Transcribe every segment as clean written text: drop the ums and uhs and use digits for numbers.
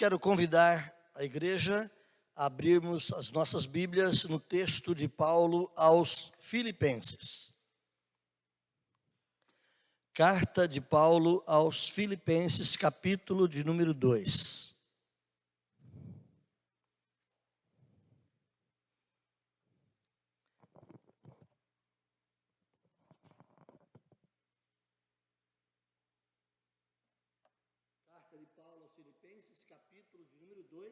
quero convidar a igreja a abrirmos as nossas Bíblias no texto de Paulo aos Filipenses. Carta de Paulo aos Filipenses, capítulo de número 2. Carta de Paulo aos Filipenses, capítulo de número 2.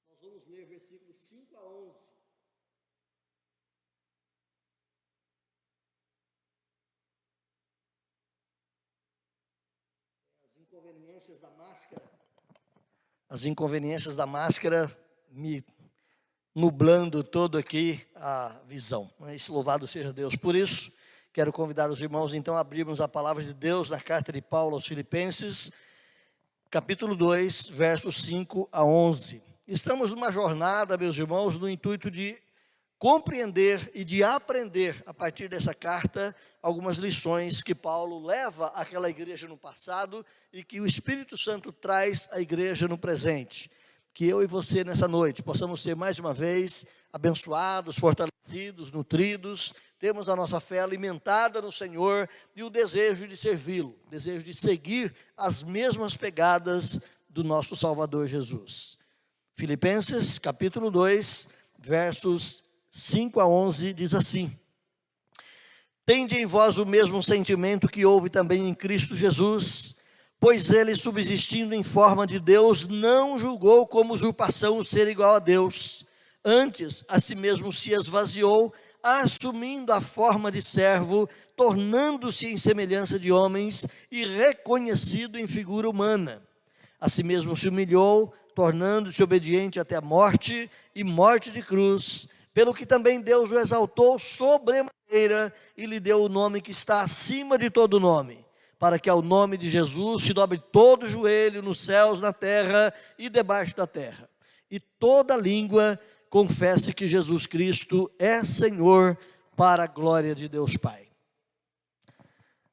Nós vamos ler versículos 5 a 11. As inconveniências da máscara me nublando todo aqui a visão. Mas louvado seja Deus por isso. Quero convidar os irmãos então a abrirmos a palavra de Deus na carta de Paulo aos Filipenses, capítulo 2, versos 5 a 11. Estamos numa jornada, meus irmãos, no intuito de compreender e de aprender, a partir dessa carta, algumas lições que Paulo leva àquela igreja no passado e que o Espírito Santo traz à igreja no presente. Que eu e você, nessa noite, possamos ser mais uma vez abençoados, fortalecidos, nutridos, temos a nossa fé alimentada no Senhor e o desejo de servi-lo, o desejo de seguir as mesmas pegadas do nosso Salvador Jesus. Filipenses, capítulo 2, versos 5 a 11, diz assim: Tende em vós o mesmo sentimento que houve também em Cristo Jesus, pois ele, subsistindo em forma de Deus, não julgou como usurpação o ser igual a Deus. Antes, a si mesmo se esvaziou, assumindo a forma de servo, tornando-se em semelhança de homens e reconhecido em figura humana. A si mesmo se humilhou, tornando-se obediente até a morte e morte de cruz, pelo que também Deus o exaltou sobremaneira e lhe deu o nome que está acima de todo nome, para que ao nome de Jesus se dobre todo o joelho nos céus, na terra e debaixo da terra, e toda língua confesse que Jesus Cristo é Senhor, para a glória de Deus Pai.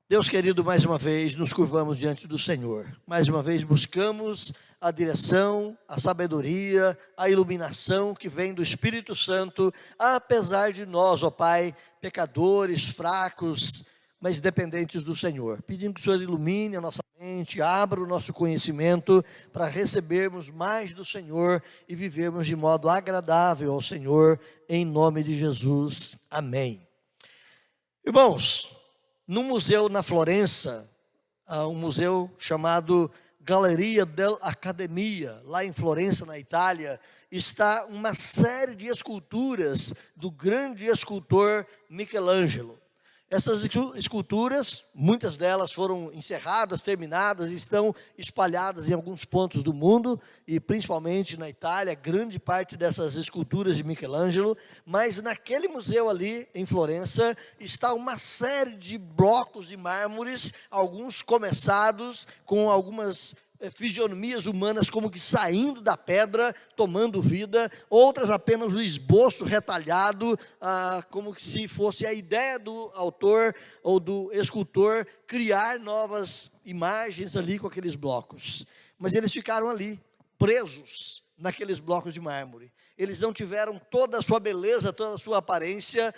Deus querido, mais uma vez nos curvamos diante do Senhor, mais uma vez buscamos a direção, a sabedoria, a iluminação que vem do Espírito Santo, apesar de nós, ó Pai, pecadores, fracos, mas dependentes do Senhor. Pedimos que o Senhor ilumine a nossa mente, abra o nosso conhecimento para recebermos mais do Senhor e vivermos de modo agradável ao Senhor, em nome de Jesus. Amém. Irmãos, no museu na Florença, um museu chamado Galleria dell'Accademia, lá em Florença, na Itália, está uma série de esculturas do grande escultor Michelangelo. Essas esculturas, muitas delas foram encerradas, terminadas, estão espalhadas em alguns pontos do mundo, e principalmente na Itália, grande parte dessas esculturas de Michelangelo, mas naquele museu ali, em Florença, está uma série de blocos de mármores, alguns começados com algumas fisionomias humanas como que saindo da pedra, tomando vida, outras apenas o esboço retalhado, como que se fosse a ideia do autor ou do escultor criar novas imagens ali com aqueles blocos. Mas eles ficaram ali, presos naqueles blocos de mármore. Eles não tiveram toda a sua beleza, toda a sua aparência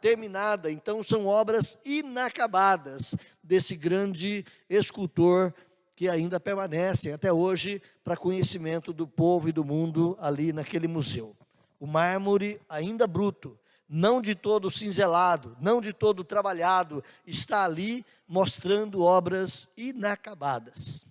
terminada. Então são obras inacabadas desse grande escultor que ainda permanecem até hoje para conhecimento do povo e do mundo ali naquele museu. O mármore ainda bruto, não de todo cinzelado, não de todo trabalhado, está ali mostrando obras inacabadas.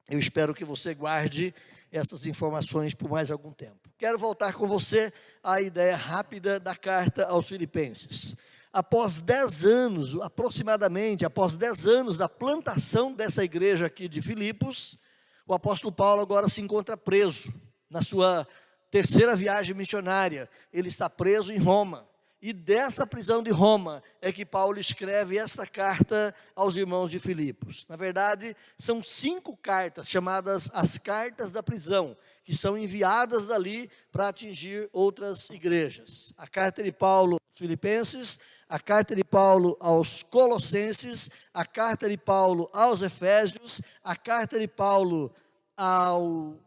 Eu espero que você guarde essas informações por mais algum tempo. Quero voltar com você à ideia rápida da carta aos Filipenses. Após 10 anos, aproximadamente, após 10 anos da plantação dessa igreja aqui de Filipos, o apóstolo Paulo agora se encontra preso na sua terceira viagem missionária. Ele está preso em Roma. E dessa prisão de Roma é que Paulo escreve esta carta aos irmãos de Filipos. Na verdade, são 5 cartas, chamadas as cartas da prisão, que são enviadas dali para atingir outras igrejas. A carta de Paulo aos Filipenses, a carta de Paulo aos Colossenses, a carta de Paulo aos Efésios, a carta de Paulo ao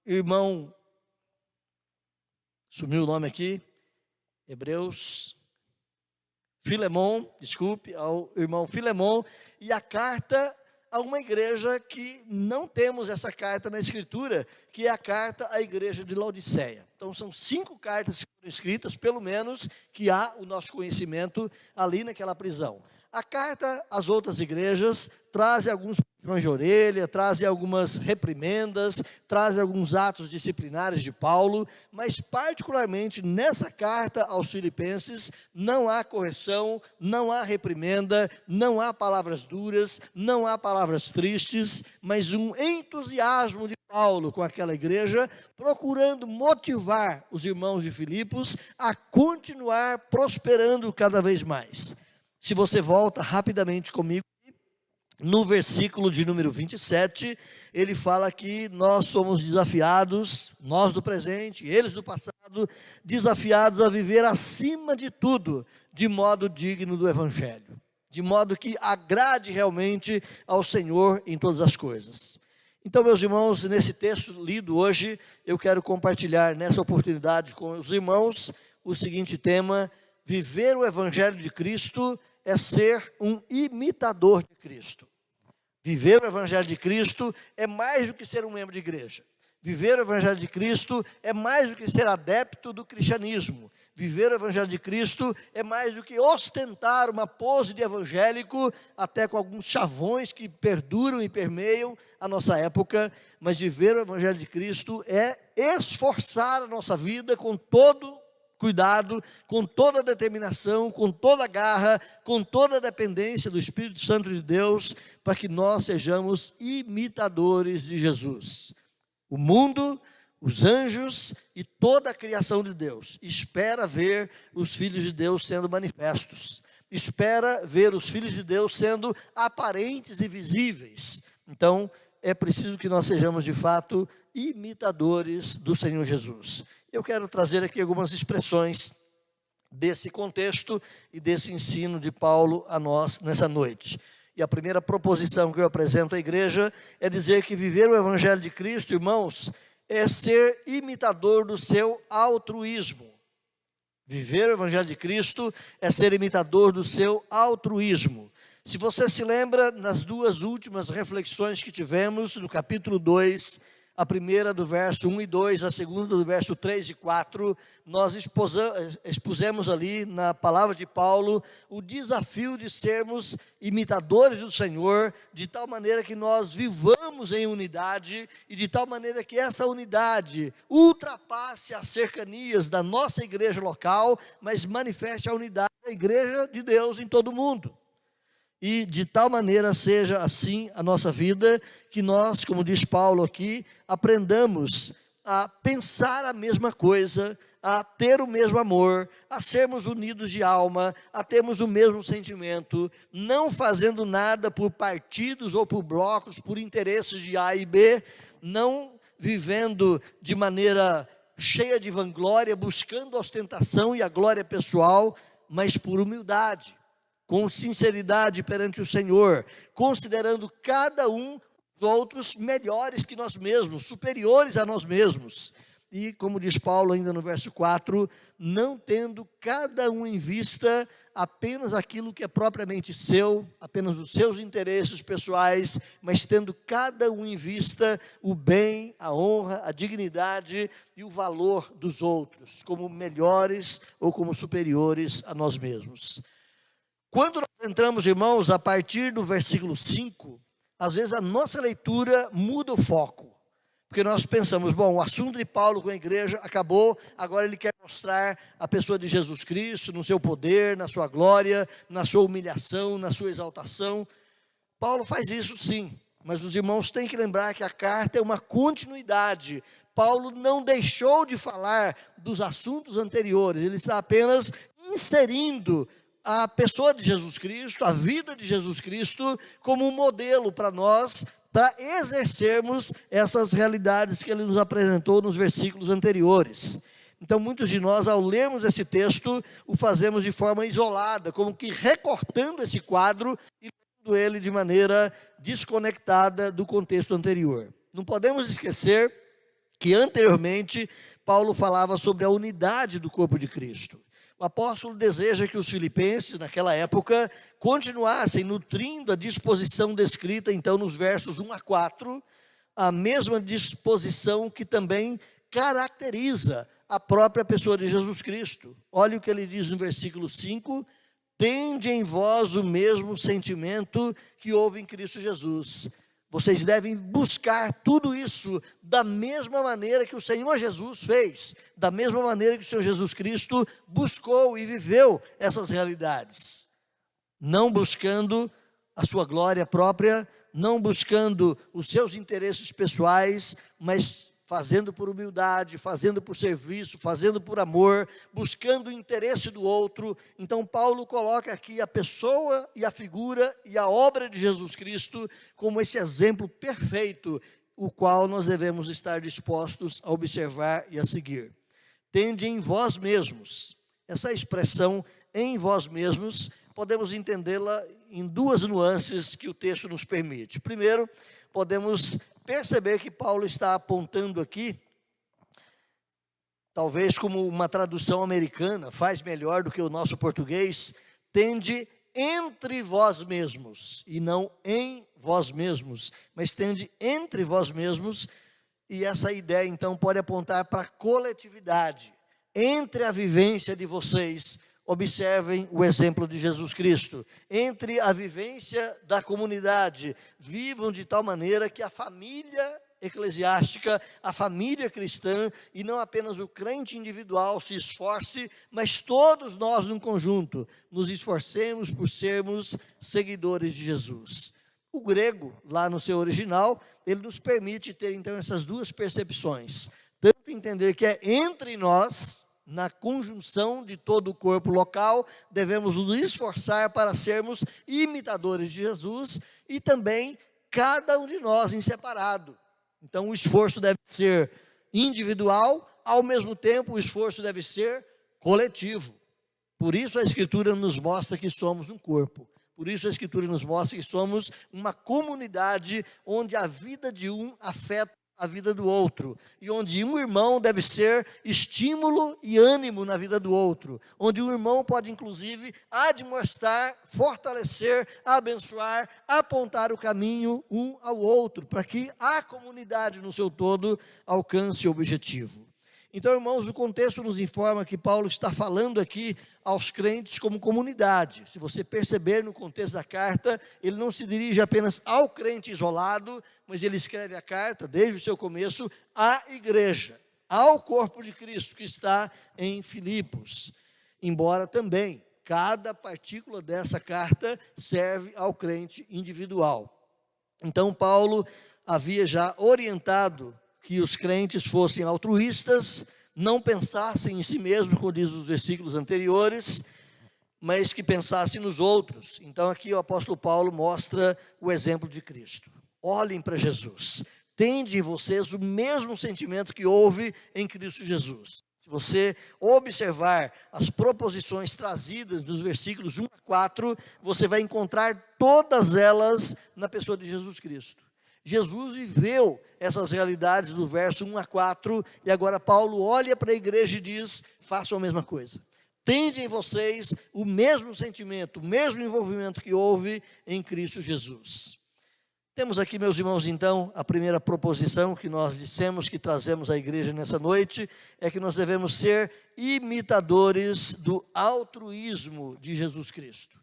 irmão, sumiu o nome aqui, Hebreus, Filemon, desculpe, ao irmão Filemon, e a carta a uma igreja que não temos essa carta na Escritura, que é a carta à igreja de Laodiceia. Então são 5 cartas que foram escritas, pelo menos, que há o nosso conhecimento ali naquela prisão. A carta às outras igrejas traz alguns puxões de orelha, traz algumas reprimendas, traz alguns atos disciplinares de Paulo, mas particularmente nessa carta aos Filipenses não há correção, não há reprimenda, não há palavras duras, não há palavras tristes, mas um entusiasmo de Paulo com aquela igreja, procurando motivar os irmãos de Filipos a continuar prosperando cada vez mais. Se você volta rapidamente comigo, no versículo de número 27, ele fala que nós somos desafiados, nós do presente, eles do passado, desafiados a viver acima de tudo, de modo digno do Evangelho, de modo que agrade realmente ao Senhor em todas as coisas. Então, meus irmãos, nesse texto lido hoje, eu quero compartilhar nessa oportunidade com os irmãos o seguinte tema: viver o Evangelho de Cristo é ser um imitador de Cristo. Viver o Evangelho de Cristo é mais do que ser um membro de igreja. Viver o Evangelho de Cristo é mais do que ser adepto do cristianismo. Viver o Evangelho de Cristo é mais do que ostentar uma pose de evangélico, até com alguns chavões que perduram e permeiam a nossa época. Mas viver o Evangelho de Cristo é esforçar a nossa vida com todo cuidado, com toda a determinação, com toda a garra, com toda a dependência do Espírito Santo de Deus, para que nós sejamos imitadores de Jesus. O mundo, os anjos e toda a criação de Deus espera ver os filhos de Deus sendo manifestos, espera ver os filhos de Deus sendo aparentes e visíveis. Então, é preciso que nós sejamos de fato imitadores do Senhor Jesus. Eu quero trazer aqui algumas expressões desse contexto e desse ensino de Paulo a nós nessa noite. E a primeira proposição que eu apresento à igreja é dizer que viver o Evangelho de Cristo, irmãos, é ser imitador do seu altruísmo. Viver o Evangelho de Cristo é ser imitador do seu altruísmo. Se você se lembra, nas 2 últimas reflexões que tivemos, no capítulo 2, a primeira do verso 1 e 2, a segunda do verso 3 e 4, nós expusemos ali na palavra de Paulo o desafio de sermos imitadores do Senhor, de tal maneira que nós vivamos em unidade e de tal maneira que essa unidade ultrapasse as cercanias da nossa igreja local, mas manifeste a unidade da igreja de Deus em todo o mundo. E de tal maneira seja assim a nossa vida, que nós, como diz Paulo aqui, aprendamos a pensar a mesma coisa, a ter o mesmo amor, a sermos unidos de alma, a termos o mesmo sentimento, não fazendo nada por partidos ou por blocos, por interesses de A e B, não vivendo de maneira cheia de vanglória, buscando a ostentação e a glória pessoal, mas por humildade, com sinceridade perante o Senhor, considerando cada um dos outros melhores que nós mesmos, superiores a nós mesmos. E como diz Paulo ainda no verso 4, não tendo cada um em vista apenas aquilo que é propriamente seu, apenas os seus interesses pessoais, mas tendo cada um em vista o bem, a honra, a dignidade e o valor dos outros, como melhores ou como superiores a nós mesmos. Quando nós entramos, irmãos, a partir do versículo 5, às vezes a nossa leitura muda o foco, porque nós pensamos, bom, o assunto de Paulo com a igreja acabou, agora ele quer mostrar a pessoa de Jesus Cristo, no seu poder, na sua glória, na sua humilhação, na sua exaltação. Paulo faz isso sim, mas os irmãos têm que lembrar que a carta é uma continuidade. Paulo não deixou de falar dos assuntos anteriores, ele está apenas inserindo a pessoa de Jesus Cristo, a vida de Jesus Cristo, como um modelo para nós, para exercermos essas realidades que ele nos apresentou nos versículos anteriores. Então, muitos de nós, ao lermos esse texto, o fazemos de forma isolada, como que recortando esse quadro e lendo ele de maneira desconectada do contexto anterior. Não podemos esquecer que anteriormente Paulo falava sobre a unidade do corpo de Cristo. O apóstolo deseja que os filipenses, naquela época, continuassem nutrindo a disposição descrita, então, nos versos 1 a 4, a mesma disposição que também caracteriza a própria pessoa de Jesus Cristo. Olha o que ele diz no versículo 5: tende em vós o mesmo sentimento que houve em Cristo Jesus. Vocês devem buscar tudo isso da mesma maneira que o Senhor Jesus fez, da mesma maneira que o Senhor Jesus Cristo buscou e viveu essas realidades. Não buscando a sua glória própria, não buscando os seus interesses pessoais, mas fazendo por humildade, fazendo por serviço, fazendo por amor, buscando o interesse do outro. Então Paulo coloca aqui a pessoa e a figura e a obra de Jesus Cristo como esse exemplo perfeito, o qual nós devemos estar dispostos a observar e a seguir. Tende em vós mesmos. Essa expressão em vós mesmos, podemos entendê-la em duas nuances que o texto nos permite. Primeiro, podemos perceber que Paulo está apontando aqui, talvez como uma tradução americana, faz melhor do que o nosso português, tende entre vós mesmos, e não em vós mesmos, mas tende entre vós mesmos, e essa ideia então pode apontar para a coletividade, entre a vivência de vocês. Observem o exemplo de Jesus Cristo. Entre a vivência da comunidade, vivam de tal maneira que a família eclesiástica, a família cristã, e não apenas o crente individual se esforce, mas todos nós num conjunto, nos esforcemos por sermos seguidores de Jesus. O grego, lá no seu original, ele nos permite ter então essas duas percepções. Tanto entender que é entre nós, na conjunção de todo o corpo local, devemos nos esforçar para sermos imitadores de Jesus, e também cada um de nós em separado. Então o esforço deve ser individual, ao mesmo tempo o esforço deve ser coletivo. Por isso a Escritura nos mostra que somos um corpo. Por isso a Escritura nos mostra que somos uma comunidade onde a vida de um afeta a vida do outro, e onde um irmão deve ser estímulo e ânimo na vida do outro, onde um irmão pode inclusive admoestar, fortalecer, abençoar, apontar o caminho um ao outro, para que a comunidade no seu todo alcance o objetivo. Então, irmãos, o contexto nos informa que Paulo está falando aqui aos crentes como comunidade. Se você perceber no contexto da carta, ele não se dirige apenas ao crente isolado, mas ele escreve a carta, desde o seu começo, à igreja, ao corpo de Cristo que está em Filipos. Embora também, cada partícula dessa carta serve ao crente individual. Então, Paulo havia já orientado que os crentes fossem altruístas, não pensassem em si mesmos, como diz os versículos anteriores, mas que pensassem nos outros. Então aqui o apóstolo Paulo mostra o exemplo de Cristo. Olhem para Jesus, tende em vocês o mesmo sentimento que houve em Cristo Jesus. Se você observar as proposições trazidas nos versículos 1 a 4, você vai encontrar todas elas na pessoa de Jesus Cristo. Jesus viveu essas realidades do verso 1 a 4, e agora Paulo olha para a igreja e diz: façam a mesma coisa. Tende em vocês o mesmo sentimento, o mesmo envolvimento que houve em Cristo Jesus. Temos aqui, meus irmãos, então, a primeira proposição que nós dissemos que trazemos à igreja nessa noite, é que nós devemos ser imitadores do altruísmo de Jesus Cristo.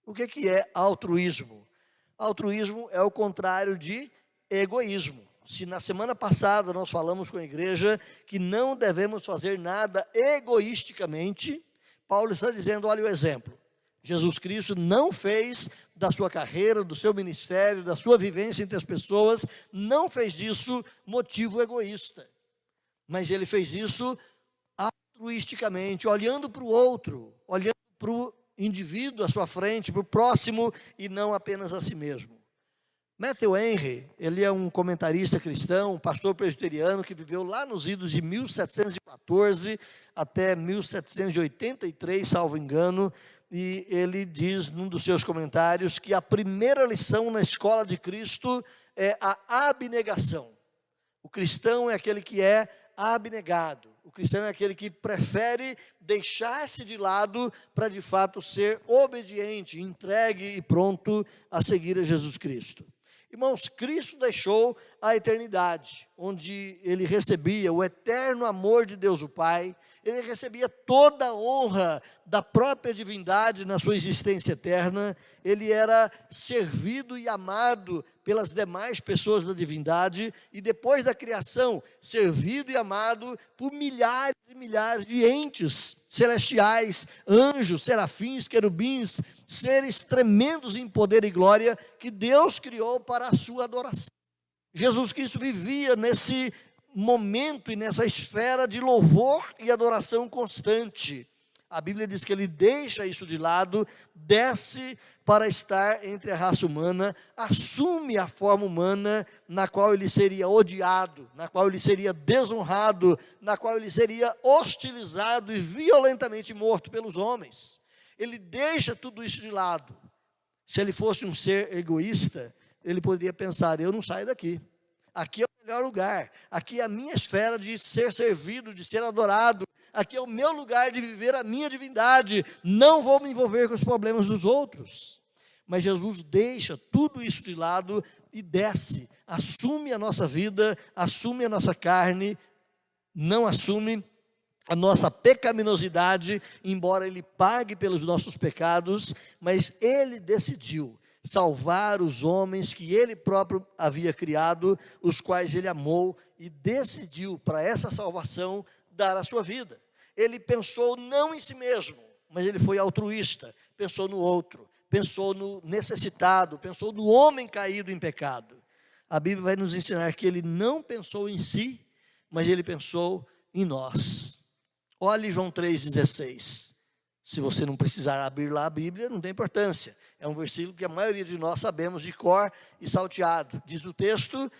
O que é altruísmo? Altruísmo é o contrário de egoísmo. Se na semana passada nós falamos com a igreja que não devemos fazer nada egoisticamente, Paulo está dizendo: olha o exemplo. Jesus Cristo não fez da sua carreira, do seu ministério, da sua vivência entre as pessoas, não fez disso motivo egoísta, mas ele fez isso altruisticamente, olhando para o outro, olhando para o indivíduo à sua frente, para o próximo, e não apenas a si mesmo. Matthew Henry, ele é um comentarista cristão, um pastor presbiteriano que viveu lá nos idos de 1714 até 1783, salvo engano, e ele diz num dos seus comentários que a primeira lição na escola de Cristo é a abnegação. O cristão é aquele que é abnegado. O cristão é aquele que prefere deixar-se de lado para de fato ser obediente, entregue e pronto a seguir a Jesus Cristo. Irmãos, Cristo deixou a eternidade, onde ele recebia o eterno amor de Deus o Pai, ele recebia toda a honra da própria divindade na sua existência eterna, ele era servido e amado pelas demais pessoas da divindade, e depois da criação, servido e amado por milhares e milhares de entes celestiais, anjos, serafins, querubins, seres tremendos em poder e glória, que Deus criou para a sua adoração. Jesus Cristo vivia nesse momento e nessa esfera de louvor e adoração constante. A Bíblia diz que ele deixa isso de lado, desce para estar entre a raça humana, assume a forma humana na qual ele seria odiado, na qual ele seria desonrado, na qual ele seria hostilizado e violentamente morto pelos homens. Ele deixa tudo isso de lado. Se ele fosse um ser egoísta, ele poderia pensar: eu não saio daqui. Aqui é o melhor lugar, aqui é a minha esfera de ser servido, de ser adorado, aqui é o meu lugar de viver a minha divindade, não vou me envolver com os problemas dos outros. Mas Jesus deixa tudo isso de lado e desce, assume a nossa vida, assume a nossa carne, não assume a nossa pecaminosidade, embora ele pague pelos nossos pecados, mas ele decidiu salvar os homens que ele próprio havia criado, os quais ele amou, e decidiu para essa salvação dar a sua vida. Ele pensou não em si mesmo, mas ele foi altruísta, pensou no outro, pensou no necessitado, pensou no homem caído em pecado. A Bíblia vai nos ensinar que ele não pensou em si, mas ele pensou em nós. Olhe João 3,16. Se você não precisar abrir lá a Bíblia, não tem importância. É um versículo que a maioria de nós sabemos de cor e salteado. Diz o texto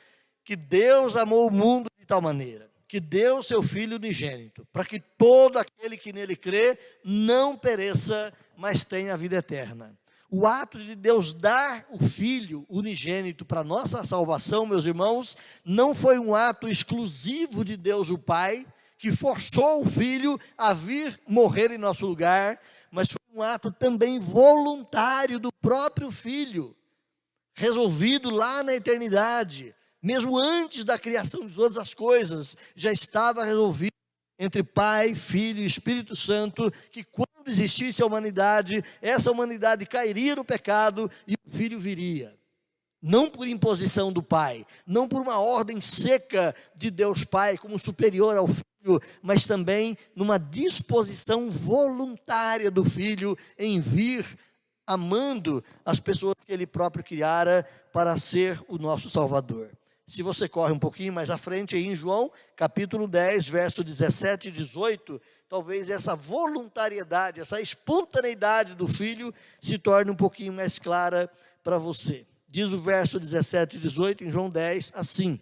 que Deus amou o mundo de tal maneira, que deu seu Filho unigênito, para que todo aquele que nele crê não pereça, mas tenha a vida eterna. O ato de Deus dar o Filho unigênito para nossa salvação, meus irmãos, não foi um ato exclusivo de Deus o Pai, que forçou o Filho a vir morrer em nosso lugar, mas foi um ato também voluntário do próprio Filho, resolvido lá na eternidade, mesmo antes da criação de todas as coisas, já estava resolvido entre Pai, Filho e Espírito Santo, que quando existisse a humanidade, essa humanidade cairia no pecado e o Filho viria. Não por imposição do Pai, não por uma ordem seca de Deus Pai como superior ao Filho, mas também numa disposição voluntária do Filho em vir amando as pessoas que Ele próprio criara para ser o nosso Salvador. Se você corre um pouquinho mais à frente aí em João, capítulo 10, verso 17 e 18, talvez essa voluntariedade, essa espontaneidade do Filho se torne um pouquinho mais clara para você. Diz o verso 17 e 18 em João 10 assim: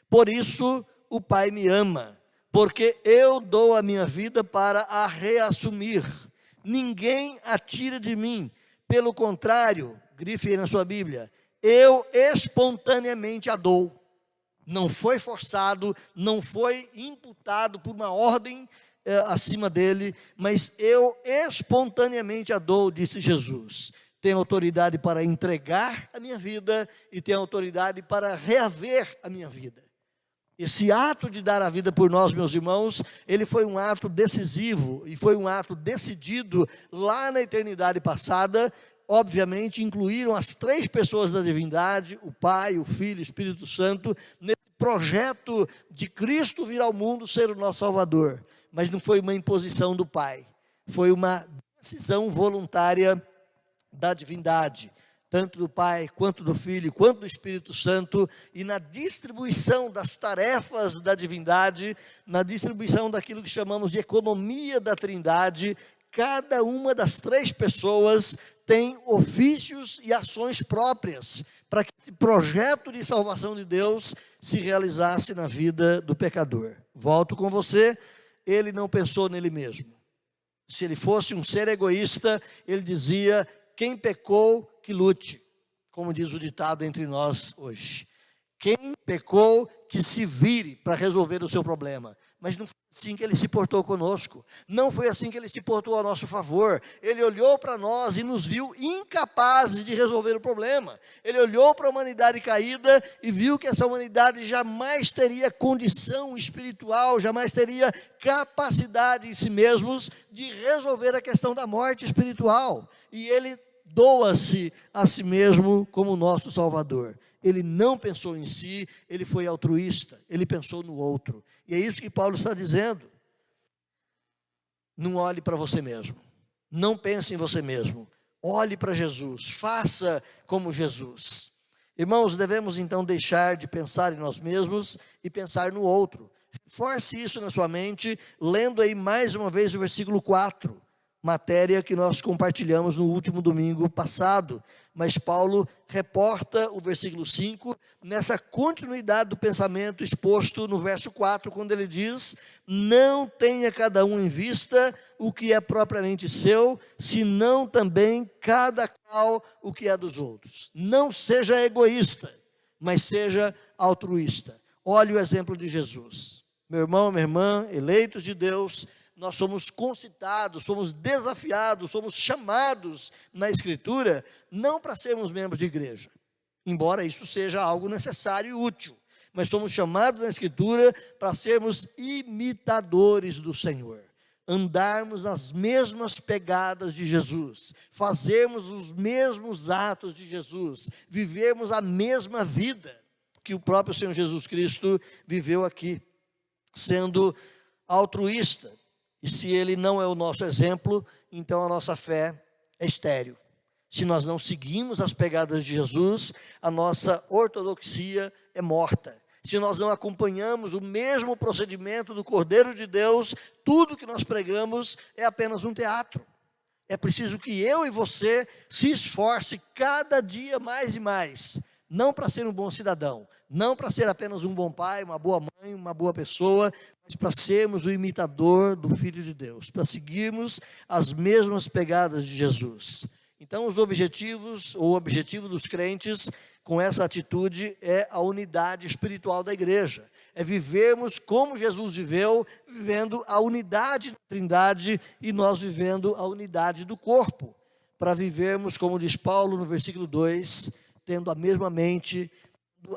por isso o Pai me ama, porque eu dou a minha vida para a reassumir. Ninguém a tira de mim, pelo contrário, grife aí na sua Bíblia, eu espontaneamente a dou. Não foi forçado, não foi imputado por uma ordem acima dele, mas eu espontaneamente a dou, disse Jesus. Tenho autoridade para entregar a minha vida e tenho autoridade para reaver a minha vida. Esse ato de dar a vida por nós, meus irmãos, ele foi um ato decisivo e foi um ato decidido lá na eternidade passada. Obviamente, incluíram as três pessoas da divindade, o Pai, o Filho e o Espírito Santo, nesse projeto de Cristo vir ao mundo ser o nosso Salvador. Mas não foi uma imposição do Pai, foi uma decisão voluntária da divindade, tanto do Pai, quanto do Filho, quanto do Espírito Santo, e na distribuição das tarefas da divindade, na distribuição daquilo que chamamos de economia da Trindade, cada uma das três pessoas tem ofícios e ações próprias, para que esse projeto de salvação de Deus se realizasse na vida do pecador. Volto com você, ele não pensou nele mesmo. Se ele fosse um ser egoísta, ele dizia: quem pecou, que lute, como diz o ditado entre nós hoje. Quem pecou, que se vire para resolver o seu problema. Mas não foi assim que ele se portou conosco. Não foi assim que ele se portou a nosso favor. Ele olhou para nós e nos viu incapazes de resolver o problema. Ele olhou para a humanidade caída e viu que essa humanidade jamais teria condição espiritual, jamais teria capacidade em si mesmos de resolver a questão da morte espiritual. E ele doa-se a si mesmo como nosso Salvador. Ele não pensou em si, ele foi altruísta, ele pensou no outro. E é isso que Paulo está dizendo. Não olhe para você mesmo, não pense em você mesmo, olhe para Jesus, faça como Jesus. Irmãos, devemos então deixar de pensar em nós mesmos e pensar no outro. Reforce isso na sua mente, lendo aí mais uma vez o versículo 4. Matéria que nós compartilhamos no último domingo passado, mas Paulo reporta o versículo 5, nessa continuidade do pensamento exposto no verso 4, quando ele diz: não tenha cada um em vista o que é propriamente seu, senão também cada qual o que é dos outros. Não seja egoísta, mas seja altruísta. Olhe o exemplo de Jesus. Meu irmão, minha irmã, eleitos de Deus, nós somos concitados, somos desafiados, somos chamados na Escritura, não para sermos membros de igreja, embora isso seja algo necessário e útil, mas somos chamados na Escritura para sermos imitadores do Senhor, andarmos nas mesmas pegadas de Jesus, fazermos os mesmos atos de Jesus, vivermos a mesma vida que o próprio Senhor Jesus Cristo viveu aqui, sendo altruísta. E se ele não é o nosso exemplo, então a nossa fé é estéril. Se nós não seguimos as pegadas de Jesus, a nossa ortodoxia é morta. Se nós não acompanhamos o mesmo procedimento do Cordeiro de Deus, tudo que nós pregamos é apenas um teatro. É preciso que eu e você se esforce cada dia mais e mais, não para ser um bom cidadão, não para ser apenas um bom pai, uma boa mãe, uma boa pessoa, mas para sermos o imitador do Filho de Deus, para seguirmos as mesmas pegadas de Jesus. Então o objetivo dos crentes com essa atitude é a unidade espiritual da igreja, é vivermos como Jesus viveu, vivendo a unidade da Trindade e nós vivendo a unidade do corpo, para vivermos, como diz Paulo no versículo 2, tendo a mesma mente,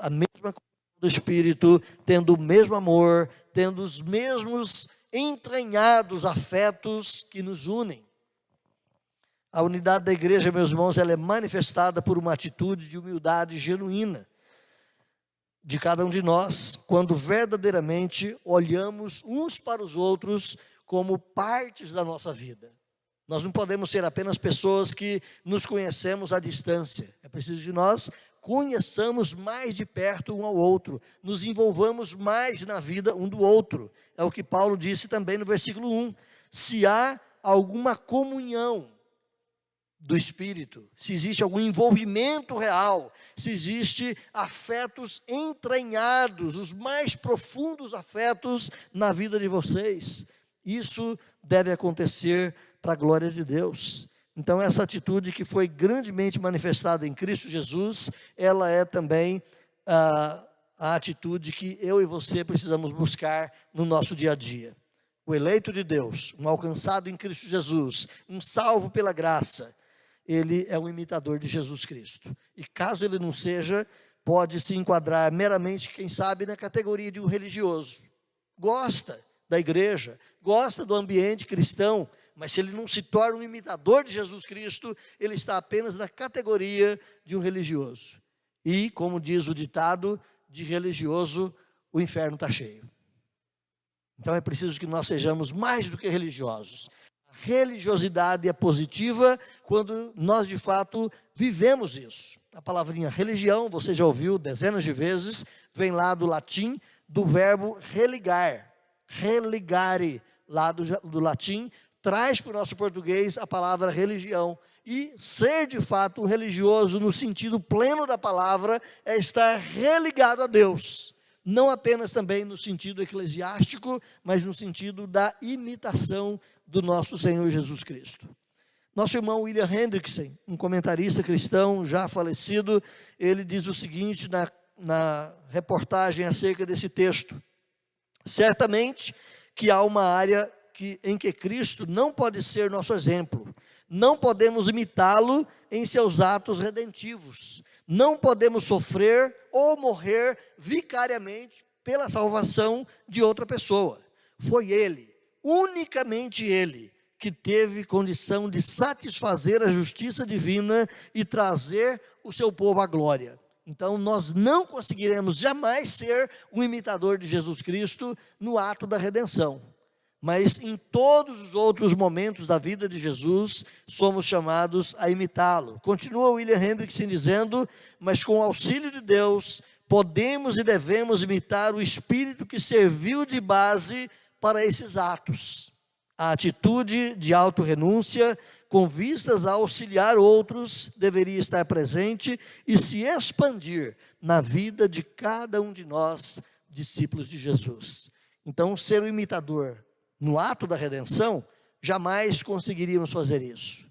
a mesma comunhão do Espírito, tendo o mesmo amor, tendo os mesmos entranhados afetos que nos unem. A unidade da igreja, meus irmãos, ela é manifestada por uma atitude de humildade genuína de cada um de nós, quando verdadeiramente olhamos uns para os outros como partes da nossa vida. Nós não podemos ser apenas pessoas que nos conhecemos à distância. É preciso que nós conheçamos mais de perto um ao outro, nos envolvamos mais na vida um do outro. É o que Paulo disse também no versículo 1. Se há alguma comunhão do Espírito, se existe algum envolvimento real, se existe afetos entranhados, os mais profundos afetos na vida de vocês, isso deve acontecer para a glória de Deus. Então essa atitude que foi grandemente manifestada em Cristo Jesus, ela é também a atitude que eu e você precisamos buscar no nosso dia a dia. O eleito de Deus, um alcançado em Cristo Jesus, um salvo pela graça, ele é um imitador de Jesus Cristo. E caso ele não seja, pode se enquadrar meramente, quem sabe, na categoria de um religioso. Gosta da igreja, gosta do ambiente cristão, mas se ele não se torna um imitador de Jesus Cristo, ele está apenas na categoria de um religioso. E, como diz o ditado, de religioso o inferno está cheio. Então é preciso que nós sejamos mais do que religiosos. A religiosidade é positiva quando nós de fato vivemos isso. A palavrinha religião, você já ouviu dezenas de vezes, vem lá do latim, do verbo religar. Religare, lá do latim, traz para o nosso português a palavra religião. E ser de fato um religioso no sentido pleno da palavra é estar religado a Deus. Não apenas também no sentido eclesiástico, mas no sentido da imitação do nosso Senhor Jesus Cristo. Nosso irmão William Hendrickson, um comentarista cristão já falecido, ele diz o seguinte na na reportagem acerca desse texto. Certamente que há uma área em que Cristo não pode ser nosso exemplo. Não podemos imitá-lo em seus atos redentivos. Não podemos sofrer ou morrer vicariamente pela salvação de outra pessoa. Foi Ele, unicamente Ele, que teve condição de satisfazer a justiça divina e trazer o seu povo à glória. Então, nós não conseguiremos jamais ser um imitador de Jesus Cristo no ato da redenção. Mas em todos os outros momentos da vida de Jesus, somos chamados a imitá-lo. Continua William Hendrickson dizendo: mas com o auxílio de Deus, podemos e devemos imitar o Espírito que serviu de base para esses atos. A atitude de autorrenúncia, com vistas a auxiliar outros, deveria estar presente e se expandir na vida de cada um de nós, discípulos de Jesus. Então, ser o imitador no ato da redenção, jamais conseguiríamos fazer isso.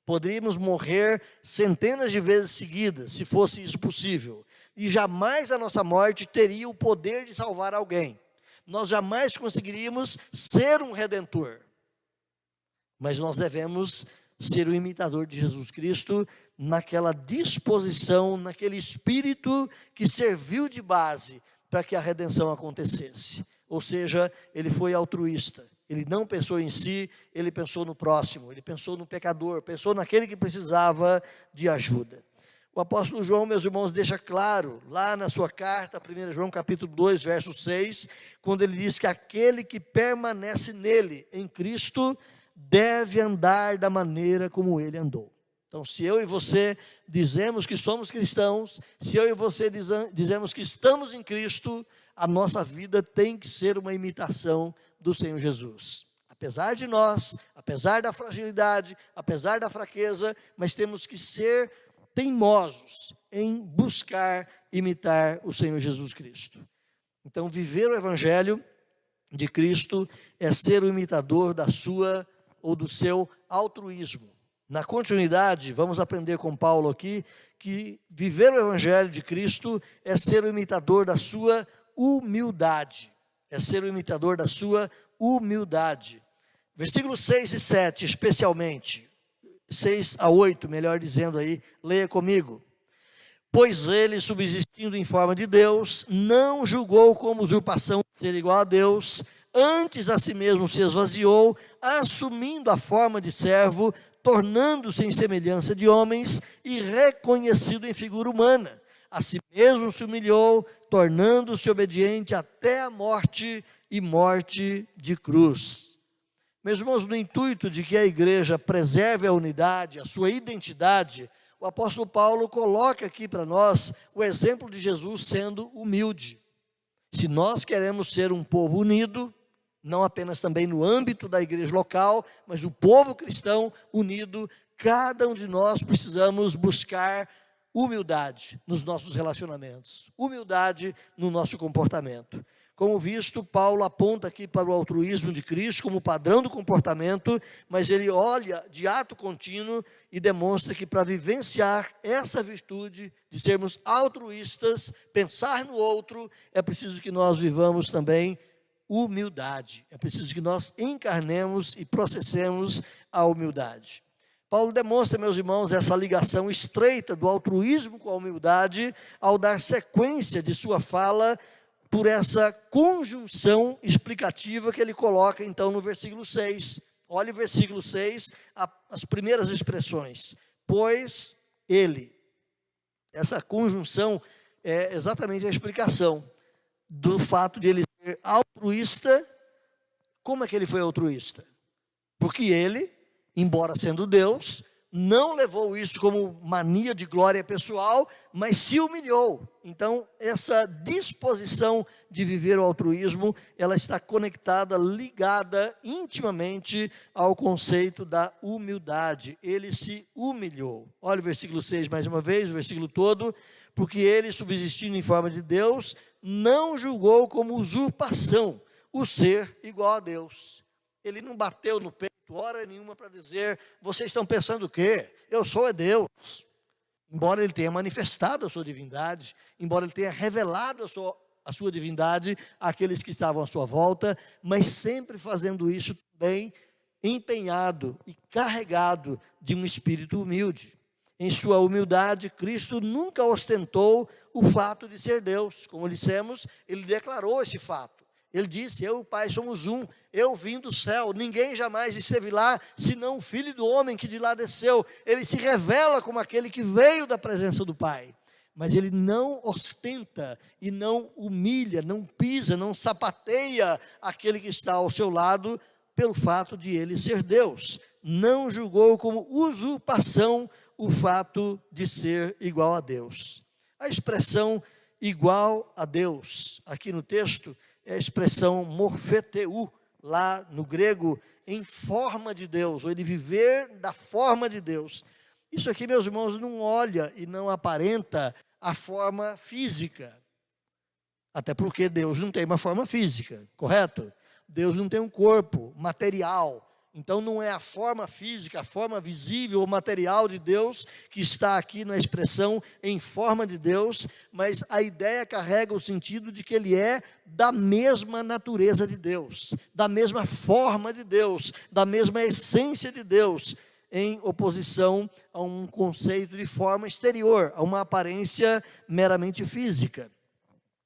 Poderíamos morrer centenas de vezes seguidas, se fosse isso possível, e jamais a nossa morte teria o poder de salvar alguém. Nós jamais conseguiríamos ser um redentor. Mas nós devemos ser o imitador de Jesus Cristo naquela disposição, naquele espírito que serviu de base para que a redenção acontecesse. Ou seja, ele foi altruísta. Ele não pensou em si, ele pensou no próximo, ele pensou no pecador, pensou naquele que precisava de ajuda. O apóstolo João, meus irmãos, deixa claro, lá na sua carta, 1 João capítulo 2, verso 6, quando ele diz que aquele que permanece nele, em Cristo, deve andar da maneira como ele andou. Então, se eu e você dizemos que somos cristãos, se eu e você dizemos que estamos em Cristo, a nossa vida tem que ser uma imitação do Senhor Jesus. Apesar de nós, apesar da fragilidade, apesar da fraqueza, mas temos que ser teimosos em buscar imitar o Senhor Jesus Cristo. Então, viver o Evangelho de Cristo é ser o imitador da sua ou do seu altruísmo. Na continuidade, vamos aprender com Paulo aqui, que viver o Evangelho de Cristo é ser o imitador da sua humildade. É ser o imitador da sua humildade. Versículos 6 e 7, especialmente. 6 a 8, melhor dizendo aí, leia comigo. Pois ele, subsistindo em forma de Deus, não julgou como usurpação ser igual a Deus, antes a si mesmo se esvaziou, assumindo a forma de servo, tornando-se em semelhança de homens e reconhecido em figura humana. A si mesmo se humilhou, tornando-se obediente até a morte e morte de cruz. Meus irmãos, no intuito de que a igreja preserve a unidade, a sua identidade, o apóstolo Paulo coloca aqui para nós o exemplo de Jesus sendo humilde. Se nós queremos ser um povo unido, não apenas também no âmbito da igreja local, mas o povo cristão unido, cada um de nós precisamos buscar humildade nos nossos relacionamentos, humildade no nosso comportamento. Como visto, Paulo aponta aqui para o altruísmo de Cristo como padrão do comportamento, mas ele olha de ato contínuo e demonstra que para vivenciar essa virtude de sermos altruístas, pensar no outro, é preciso que nós vivamos também humildade. É preciso que nós encarnemos e processemos a humildade. Paulo demonstra, meus irmãos, essa ligação estreita do altruísmo com a humildade ao dar sequência de sua fala por essa conjunção explicativa que ele coloca então no versículo 6. Olha o versículo 6, as primeiras expressões. Pois ele. Essa conjunção é exatamente a explicação do fato de ele ser altruísta. Como é que ele foi altruísta? Porque ele, embora sendo Deus, não levou isso como mania de glória pessoal, mas se humilhou. Então, essa disposição de viver o altruísmo, ela está conectada, ligada intimamente ao conceito da humildade. Ele se humilhou. Olha o versículo 6 mais uma vez, o versículo todo. Porque ele, subsistindo em forma de Deus, não julgou como usurpação o ser igual a Deus. Ele não bateu no peito hora nenhuma para dizer, vocês estão pensando o quê? Eu sou Deus. embora ele tenha manifestado a sua divindade, embora ele tenha revelado a sua divindade àqueles que estavam à sua volta, mas sempre fazendo isso também empenhado e carregado de um espírito humilde. Em sua humildade, Cristo nunca ostentou o fato de ser Deus. Como dissemos, ele declarou esse fato. Ele disse: eu e o Pai somos um, eu vim do céu, ninguém jamais esteve lá, senão o Filho do homem que de lá desceu. Ele se revela como aquele que veio da presença do Pai. Mas ele não ostenta e não humilha, não pisa, não sapateia aquele que está ao seu lado pelo fato de ele ser Deus. Não julgou como usurpação o fato de ser igual a Deus. A expressão igual a Deus, aqui no texto, é a expressão morfeteu, lá no grego, em forma de Deus, ou ele viver da forma de Deus. Isso aqui, meus irmãos, não olha e não aparenta a forma física, até porque Deus não tem uma forma física, correto? Deus não tem um corpo material, então não é a forma física, a forma visível ou material de Deus que está aqui na expressão em forma de Deus, mas a ideia carrega o sentido de que ele é da mesma natureza de Deus, da mesma forma de Deus, da mesma essência de Deus, em oposição a um conceito de forma exterior, a uma aparência meramente física.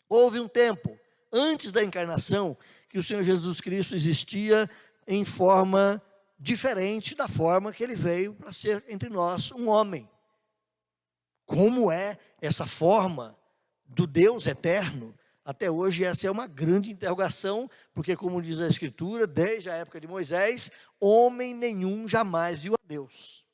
Houve um tempo, antes da encarnação, que o Senhor Jesus Cristo existia em forma diferente da forma que ele veio para ser entre nós um homem. Como é essa forma do Deus eterno? Até hoje essa é uma grande interrogação, porque como diz a Escritura, desde a época de Moisés, homem nenhum jamais viu a Deus.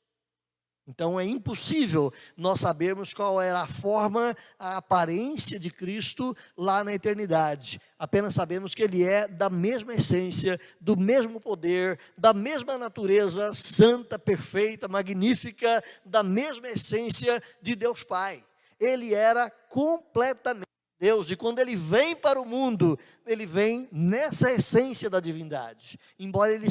Então é impossível nós sabermos qual era a forma, a aparência de Cristo lá na eternidade. Apenas sabemos que ele é da mesma essência, do mesmo poder, da mesma natureza santa, perfeita, magnífica, da mesma essência de Deus Pai. Ele era completamente Deus, e quando ele vem para o mundo, ele vem nessa essência da divindade, embora ele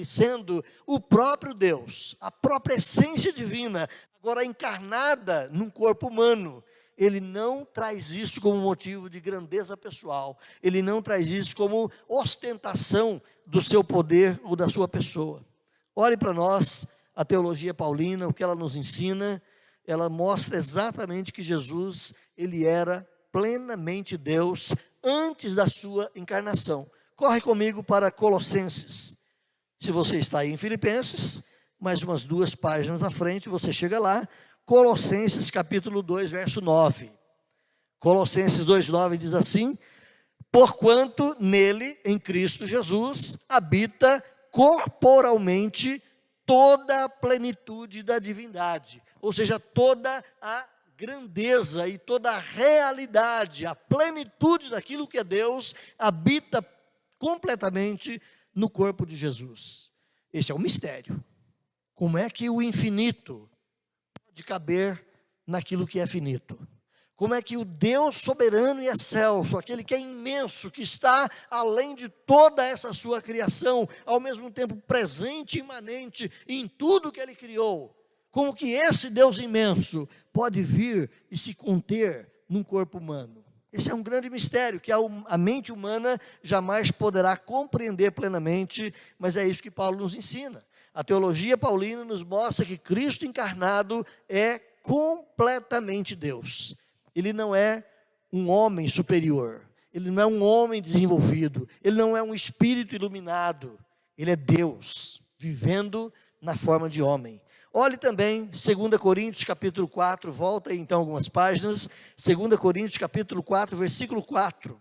sendo o próprio Deus, a própria essência divina, agora encarnada num corpo humano, ele não traz isso como motivo de grandeza pessoal, ele não traz isso como ostentação do seu poder ou da sua pessoa. Olhe para nós, a teologia paulina, o que ela nos ensina, ela mostra exatamente que Jesus, ele era plenamente Deus antes da sua encarnação. Corre comigo para Colossenses. Se você está aí em Filipenses, mais umas 2 páginas à frente, você chega lá. Colossenses capítulo 2, verso 9. Colossenses 2,9 diz assim: porquanto nele, em Cristo Jesus, habita corporalmente toda a plenitude da divindade, ou seja, toda a grandeza e toda a realidade, a plenitude daquilo que é Deus, habita completamente no corpo de Jesus. Esse é o mistério. Como é que o infinito pode caber naquilo que é finito? Como é que o Deus soberano e excelso, aquele que é imenso, que está além de toda essa sua criação, ao mesmo tempo presente e imanente em tudo que ele criou, como que esse Deus imenso pode vir e se conter num corpo humano? Esse é um grande mistério que a mente humana jamais poderá compreender plenamente, mas é isso que Paulo nos ensina. A teologia paulina nos mostra que Cristo encarnado é completamente Deus. Ele não é um homem superior, ele não é um homem desenvolvido, ele não é um espírito iluminado, ele é Deus, vivendo na forma de homem. Olhe também 2 Coríntios capítulo 4, volta aí então algumas páginas, 2 Coríntios capítulo 4, versículo 4.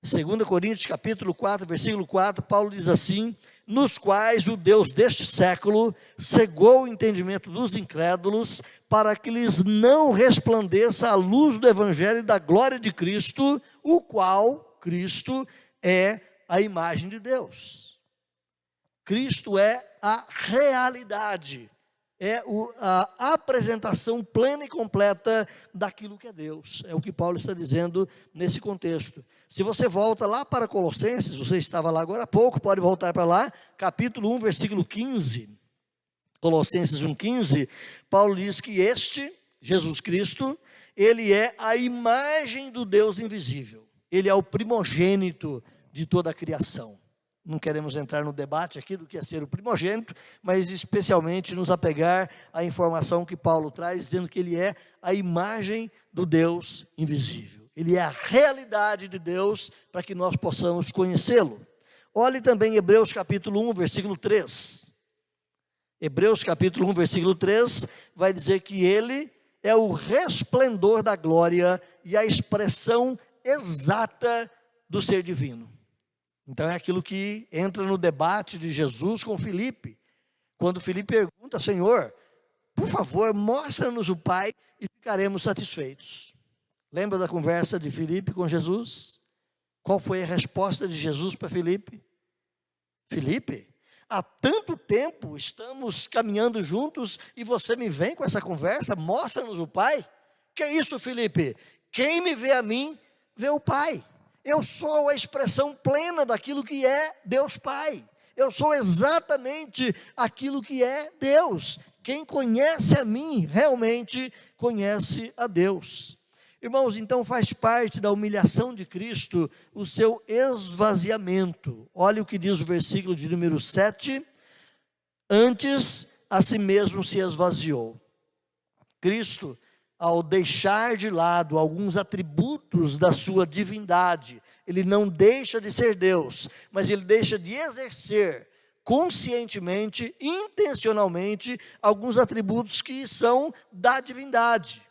2 Coríntios capítulo 4, versículo 4, Paulo diz assim: nos quais o Deus deste século cegou o entendimento dos incrédulos, para que lhes não resplandeça a luz do evangelho da glória de Cristo, o qual, Cristo, é a imagem de Deus. Cristo é a realidade, é a apresentação plena e completa daquilo que é Deus. É o que Paulo está dizendo nesse contexto. Se você volta lá para Colossenses, você estava lá agora há pouco, pode voltar para lá, capítulo 1, versículo 15. Colossenses 1,15, Paulo diz que este, Jesus Cristo, ele é a imagem do Deus invisível. Ele é o primogênito de toda a criação. Não queremos entrar no debate aqui do que é ser o primogênito, mas especialmente nos apegar à informação que Paulo traz, dizendo que ele é a imagem do Deus invisível. Ele é a realidade de Deus para que nós possamos conhecê-lo. Olhe também Hebreus capítulo 1, versículo 3. Hebreus capítulo 1, versículo 3, vai dizer que ele é o resplendor da glória e a expressão exata do ser divino. Então é aquilo que entra no debate de Jesus com Filipe. Quando Filipe pergunta: Senhor, por favor, mostra-nos o Pai e ficaremos satisfeitos. Lembra da conversa de Filipe com Jesus? Qual foi a resposta de Jesus para Filipe? Filipe, há tanto tempo estamos caminhando juntos e você me vem com essa conversa, mostra-nos o Pai? Que é isso, Filipe? Quem me vê a mim, vê o Pai. Eu sou a expressão plena daquilo que é Deus Pai. Eu sou exatamente aquilo que é Deus. Quem conhece a mim, realmente conhece a Deus. Irmãos, então faz parte da humilhação de Cristo o seu esvaziamento. Olha o que diz o versículo de número 7. Antes, a si mesmo se esvaziou. Cristo, ao deixar de lado alguns atributos da sua divindade, ele não deixa de ser Deus, mas ele deixa de exercer conscientemente, intencionalmente, alguns atributos que são da divindade.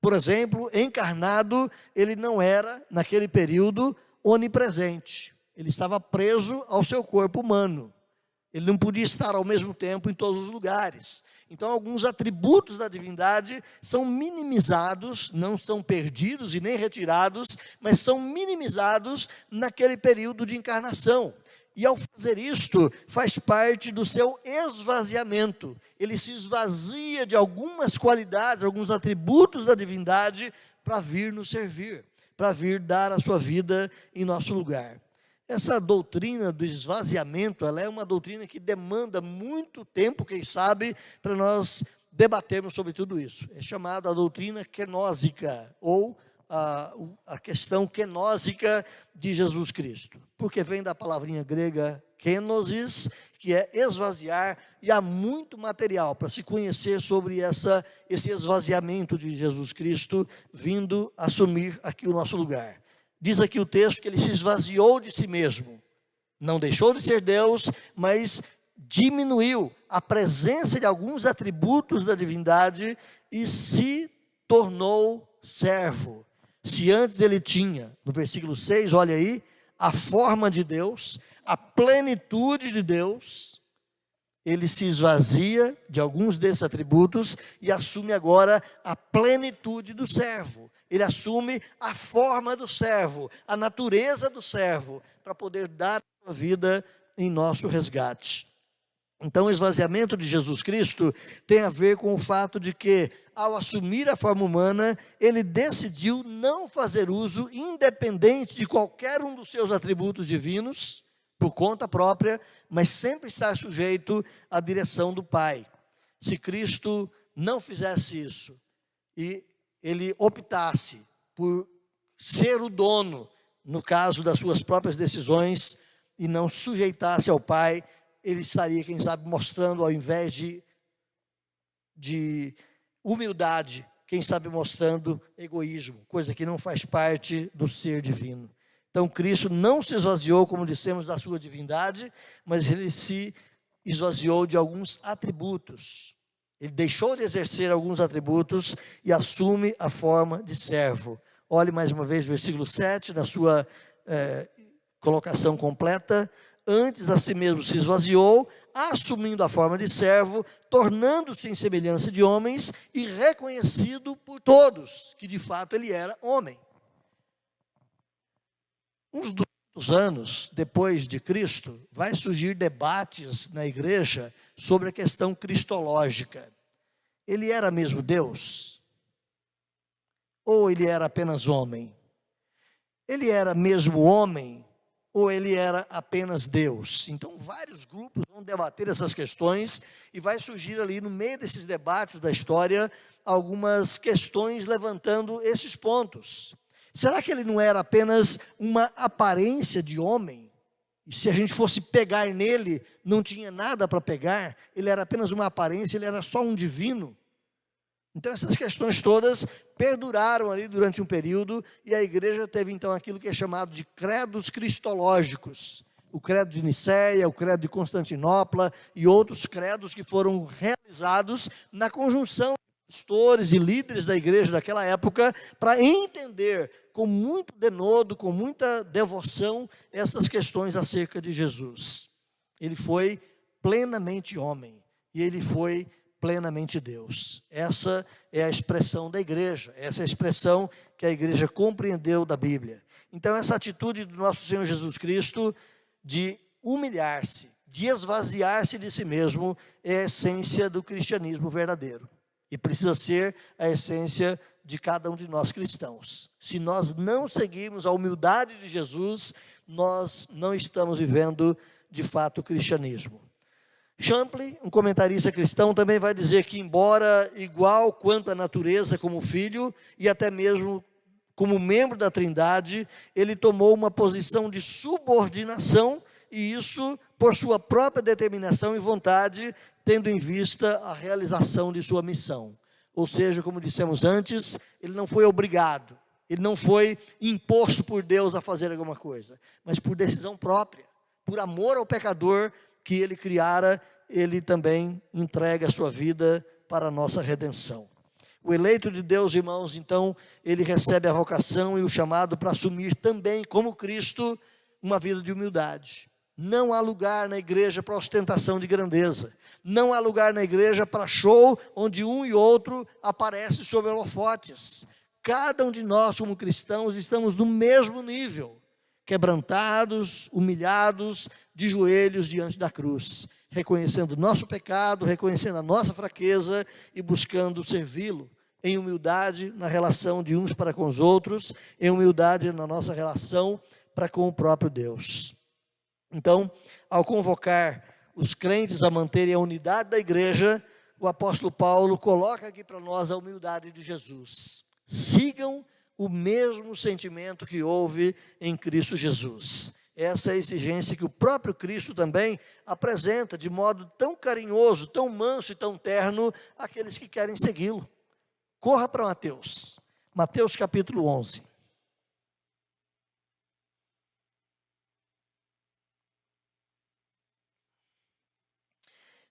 Por exemplo, encarnado, ele não era, naquele período, onipresente. Ele estava preso ao seu corpo humano. Ele não podia estar ao mesmo tempo em todos os lugares. Então, alguns atributos da divindade são minimizados, não são perdidos e nem retirados, mas são minimizados naquele período de encarnação. E ao fazer isto, faz parte do seu esvaziamento. Ele se esvazia de algumas qualidades, alguns atributos da divindade para vir nos servir, para vir dar a sua vida em nosso lugar. Essa doutrina do esvaziamento, ela é uma doutrina que demanda muito tempo, quem sabe, para nós debatermos sobre tudo isso. É chamada a doutrina kenósica, ou a questão kenósica de Jesus Cristo, porque vem da palavrinha grega kenosis, que é esvaziar, e há muito material para se conhecer sobre esse esvaziamento de Jesus Cristo, vindo assumir aqui o nosso lugar. Diz aqui o texto que ele se esvaziou de si mesmo, não deixou de ser Deus, mas diminuiu a presença de alguns atributos da divindade e se tornou servo. Se antes ele tinha, no versículo 6, olha aí, a forma de Deus, a plenitude de Deus, ele se esvazia de alguns desses atributos e assume agora a plenitude do servo. Ele assume a forma do servo, a natureza do servo, para poder dar a sua vida em nosso resgate. Então, o esvaziamento de Jesus Cristo tem a ver com o fato de que, ao assumir a forma humana, ele decidiu não fazer uso independente de qualquer um dos seus atributos divinos, por conta própria, mas sempre estar sujeito à direção do Pai. Se Cristo não fizesse isso, e ele optasse por ser o dono, no caso das suas próprias decisões, e não sujeitasse ao Pai, ele estaria, quem sabe, mostrando, ao invés de humildade, quem sabe mostrando egoísmo, coisa que não faz parte do ser divino. Então, Cristo não se esvaziou, como dissemos, da sua divindade, mas ele se esvaziou de alguns atributos. Ele deixou de exercer alguns atributos e assume a forma de servo. Olhe mais uma vez o versículo 7, na sua colocação completa. Antes a si mesmo se esvaziou, assumindo a forma de servo, tornando-se em semelhança de homens e reconhecido por todos, que de fato ele era homem. Uns 200 anos depois de Cristo, vai surgir debates na igreja sobre a questão cristológica. Ele era mesmo Deus? Ou ele era apenas homem? Ele era mesmo homem? ou ele era apenas Deus? Então, vários grupos vão debater essas questões, e vai surgir ali, no meio desses debates da história, algumas questões levantando esses pontos. Será que ele não era apenas uma aparência de homem? E se a gente fosse pegar nele, não tinha nada para pegar? Ele era apenas uma aparência, ele era só um divino? Então essas questões todas perduraram ali durante um período, e a igreja teve então aquilo que é chamado de credos cristológicos. O credo de Nicéia, o credo de Constantinopla e outros credos que foram realizados na conjunção de pastores e líderes da igreja daquela época, para entender com muito denodo, com muita devoção, essas questões acerca de Jesus. Ele foi plenamente homem, e ele foi plenamente Deus. Essa é a expressão da igreja, essa é a expressão que a igreja compreendeu da Bíblia. Então essa atitude do nosso Senhor Jesus Cristo de humilhar-se, de esvaziar-se de si mesmo, é a essência do cristianismo verdadeiro, e precisa ser a essência de cada um de nós cristãos. Se nós não seguirmos a humildade de Jesus, nós não estamos vivendo de fato o cristianismo. Champlin, um comentarista cristão, também vai dizer que, embora igual quanto à natureza como filho, e até mesmo como membro da Trindade, ele tomou uma posição de subordinação, e isso por sua própria determinação e vontade, tendo em vista a realização de sua missão. Ou seja, como dissemos antes, ele não foi obrigado, ele não foi imposto por Deus a fazer alguma coisa, mas por decisão própria, por amor ao pecador que ele criara, ele também entrega a sua vida para a nossa redenção. O eleito de Deus, irmãos, então, ele recebe a vocação e o chamado para assumir também, como Cristo, uma vida de humildade. Não há lugar na igreja para ostentação de grandeza. Não há lugar na igreja para show, onde um e outro aparecem sob holofotes. Cada um de nós, como cristãos, estamos no mesmo nível, quebrantados, humilhados, de joelhos diante da cruz, reconhecendo o nosso pecado, reconhecendo a nossa fraqueza e buscando servi-lo em humildade na relação de uns para com os outros, em humildade na nossa relação para com o próprio Deus. Então, ao convocar os crentes a manterem a unidade da igreja, o apóstolo Paulo coloca aqui para nós a humildade de Jesus. Sigam o mesmo sentimento que houve em Cristo Jesus. Essa é a exigência que o próprio Cristo também apresenta de modo tão carinhoso, tão manso e tão terno àqueles que querem segui-lo. Corra para Mateus, Mateus capítulo 11.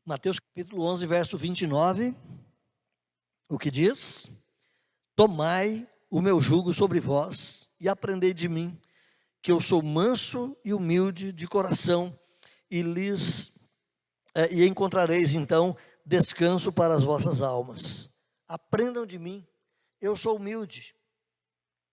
Mateus capítulo 11, verso 29, o que diz? Tomai o meu jugo sobre vós e aprendei de mim, que eu sou manso e humilde de coração, e encontrareis então descanso para as vossas almas. Aprendam de mim, eu sou humilde.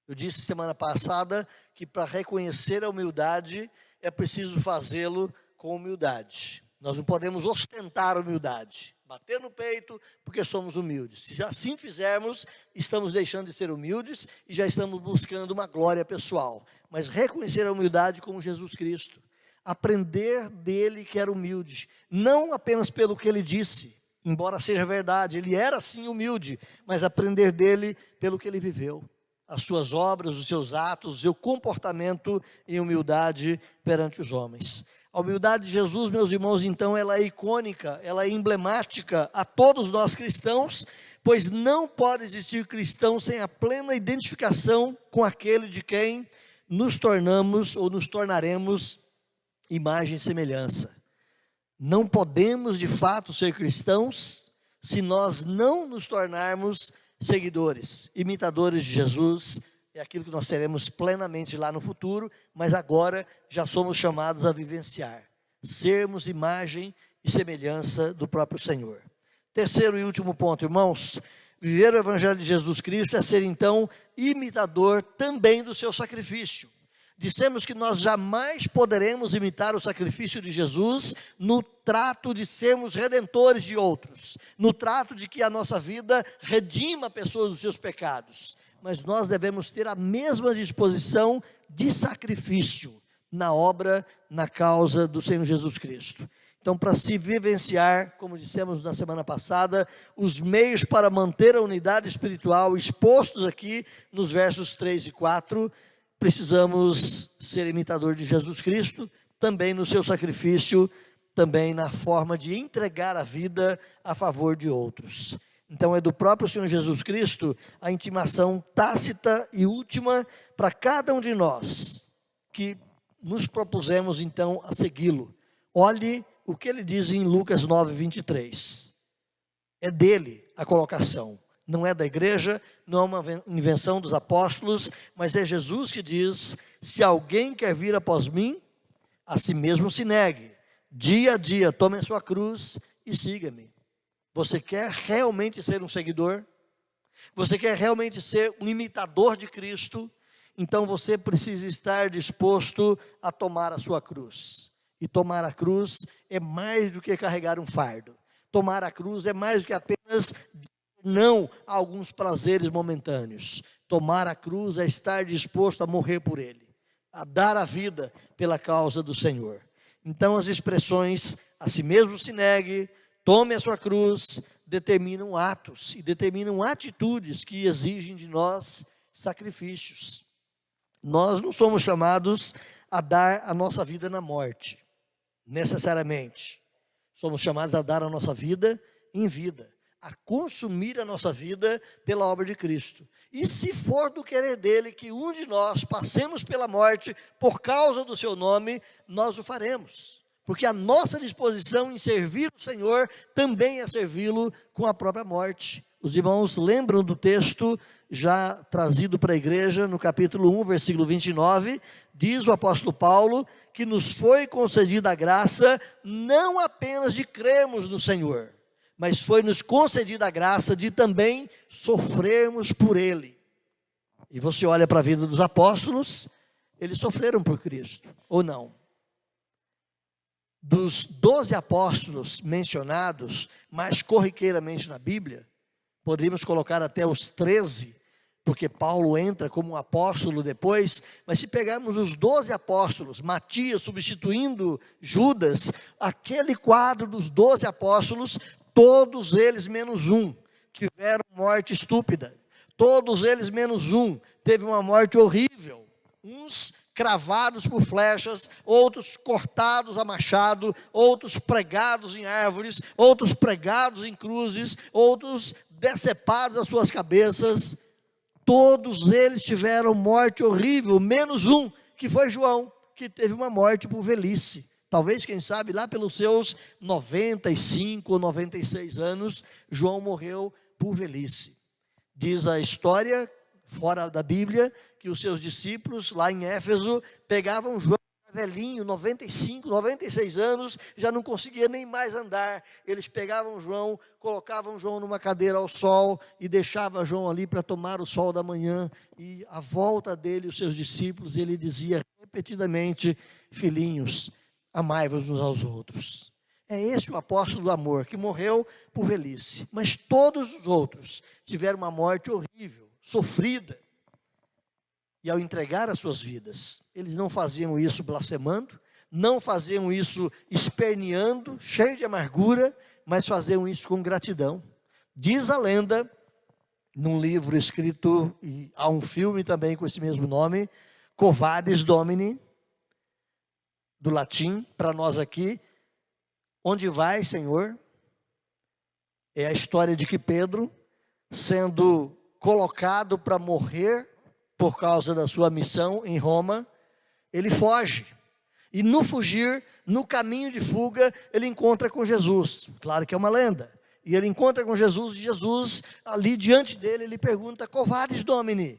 Eu disse semana passada que para reconhecer a humildade é preciso fazê-lo com humildade. Nós não podemos ostentar a humildade, bater no peito porque somos humildes. Se assim fizermos, estamos deixando de ser humildes e já estamos buscando uma glória pessoal. Mas reconhecer a humildade como Jesus Cristo, aprender dele que era humilde, não apenas pelo que ele disse, embora seja verdade, ele era sim humilde, mas aprender dele pelo que ele viveu, as suas obras, os seus atos, o seu comportamento em humildade perante os homens. A humildade de Jesus, meus irmãos, então, ela é icônica, ela é emblemática a todos nós cristãos, pois não pode existir cristão sem a plena identificação com aquele de quem nos tornamos ou nos tornaremos imagem e semelhança. Não podemos, de fato, ser cristãos se nós não nos tornarmos seguidores, imitadores de Jesus. É aquilo que nós seremos plenamente lá no futuro, mas agora já somos chamados a vivenciar, sermos imagem e semelhança do próprio Senhor. Terceiro e último ponto, irmãos, viver o Evangelho de Jesus Cristo é ser então imitador também do seu sacrifício. Dissemos que nós jamais poderemos imitar o sacrifício de Jesus no trato de sermos redentores de outros, no trato de que a nossa vida redima pessoas dos seus pecados, mas nós devemos ter a mesma disposição de sacrifício na obra, na causa do Senhor Jesus Cristo. Então, para se vivenciar, como dissemos na semana passada, os meios para manter a unidade espiritual expostos aqui nos versos 3 e 4, precisamos ser imitador de Jesus Cristo, também no seu sacrifício, também na forma de entregar a vida a favor de outros. Então é do próprio Senhor Jesus Cristo a intimação tácita e última para cada um de nós, que nos propusemos então a segui-lo. Olhe o que ele diz em Lucas 9, 23. É dele a colocação. Não é da igreja, não é uma invenção dos apóstolos, mas é Jesus que diz: se alguém quer vir após mim, a si mesmo se negue. Dia a dia, tome a sua cruz e siga-me. Você quer realmente ser um seguidor? Você quer realmente ser um imitador de Cristo? Então você precisa estar disposto a tomar a sua cruz. E tomar a cruz é mais do que carregar um fardo. Tomar a cruz é mais do que apenas não a alguns prazeres momentâneos. Tomar a cruz é estar disposto a morrer por ele, a dar a vida pela causa do Senhor. Então as expressões a si mesmo se negue, tome a sua cruz, determinam atos e determinam atitudes que exigem de nós sacrifícios. Nós não somos chamados a dar a nossa vida na morte, necessariamente. Somos chamados a dar a nossa vida em vida, a consumir a nossa vida pela obra de Cristo. E se for do querer dele que um de nós passemos pela morte por causa do seu nome, nós o faremos. Porque a nossa disposição em servir o Senhor também é servi-lo com a própria morte. Os irmãos lembram do texto já trazido para a igreja no capítulo 1, versículo 29, diz o apóstolo Paulo que nos foi concedida a graça não apenas de crermos no Senhor, mas foi-nos concedida a graça de também sofrermos por Ele. E você olha para a vida dos apóstolos, eles sofreram por Cristo, ou não? Dos 12 apóstolos mencionados, mais corriqueiramente na Bíblia, poderíamos colocar até os 13, porque Paulo entra como um apóstolo depois, mas se pegarmos os 12 apóstolos, Matias substituindo Judas, aquele quadro dos 12 apóstolos, todos eles menos um tiveram morte estúpida, todos eles menos um teve uma morte horrível, uns cravados por flechas, outros cortados a machado, outros pregados em árvores, outros pregados em cruzes, outros decepados as suas cabeças. Todos eles tiveram morte horrível, menos um, que foi João, que teve uma morte por velhice. Talvez, quem sabe, lá pelos seus 95 ou 96 anos, João morreu por velhice. Diz a história, fora da Bíblia, que os seus discípulos, lá em Éfeso, pegavam João, velhinho, 95, 96 anos, já não conseguia nem mais andar. Eles pegavam João, colocavam João numa cadeira ao sol e deixavam João ali para tomar o sol da manhã. E à volta dele, os seus discípulos, ele dizia repetidamente: filhinhos, amai-vos uns aos outros. É esse o apóstolo do amor, que morreu por velhice. Mas todos os outros tiveram uma morte horrível, sofrida. E ao entregar as suas vidas, eles não faziam isso blasfemando, não faziam isso esperneando, cheio de amargura, mas faziam isso com gratidão. Diz a lenda, num livro escrito, e há um filme também com esse mesmo nome, Quo Vadis Domini, do latim, para nós aqui, onde vai, Senhor? É a história de que Pedro, sendo colocado para morrer por causa da sua missão em Roma, ele foge. E no fugir, no caminho de fuga, ele encontra com Jesus. Claro que é uma lenda. E ele encontra com Jesus, e Jesus, ali diante dele, ele pergunta: Quo Vadis Domini?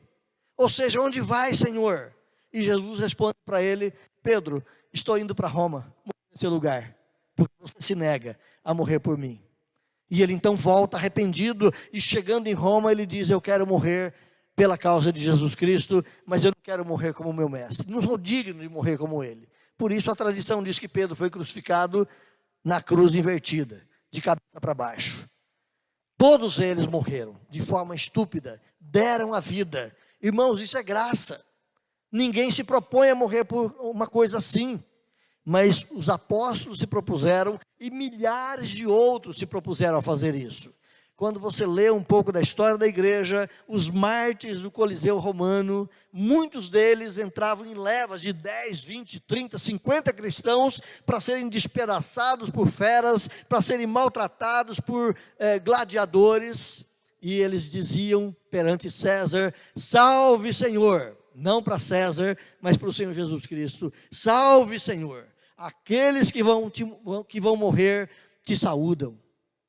Ou seja, onde vai, Senhor? E Jesus responde para ele: Pedro, estou indo para Roma, morrer nesse lugar, porque você se nega a morrer por mim. E ele então volta arrependido, e chegando em Roma, ele diz: eu quero morrer pela causa de Jesus Cristo, mas eu não quero morrer como meu mestre, não sou digno de morrer como ele. Por isso a tradição diz que Pedro foi crucificado na cruz invertida, de cabeça para baixo. Todos eles morreram de forma estúpida, deram a vida. Irmãos, isso é graça. Ninguém se propõe a morrer por uma coisa assim. Mas os apóstolos se propuseram e milhares de outros se propuseram a fazer isso. Quando você lê um pouco da história da igreja, os mártires do Coliseu Romano, muitos deles entravam em levas de 10, 20, 30, 50 cristãos para serem despedaçados por feras, para serem maltratados por gladiadores. E eles diziam perante César: salve, Senhor. Não para César, mas para o Senhor Jesus Cristo: salve, Senhor. Aqueles que vão morrer te saúdam.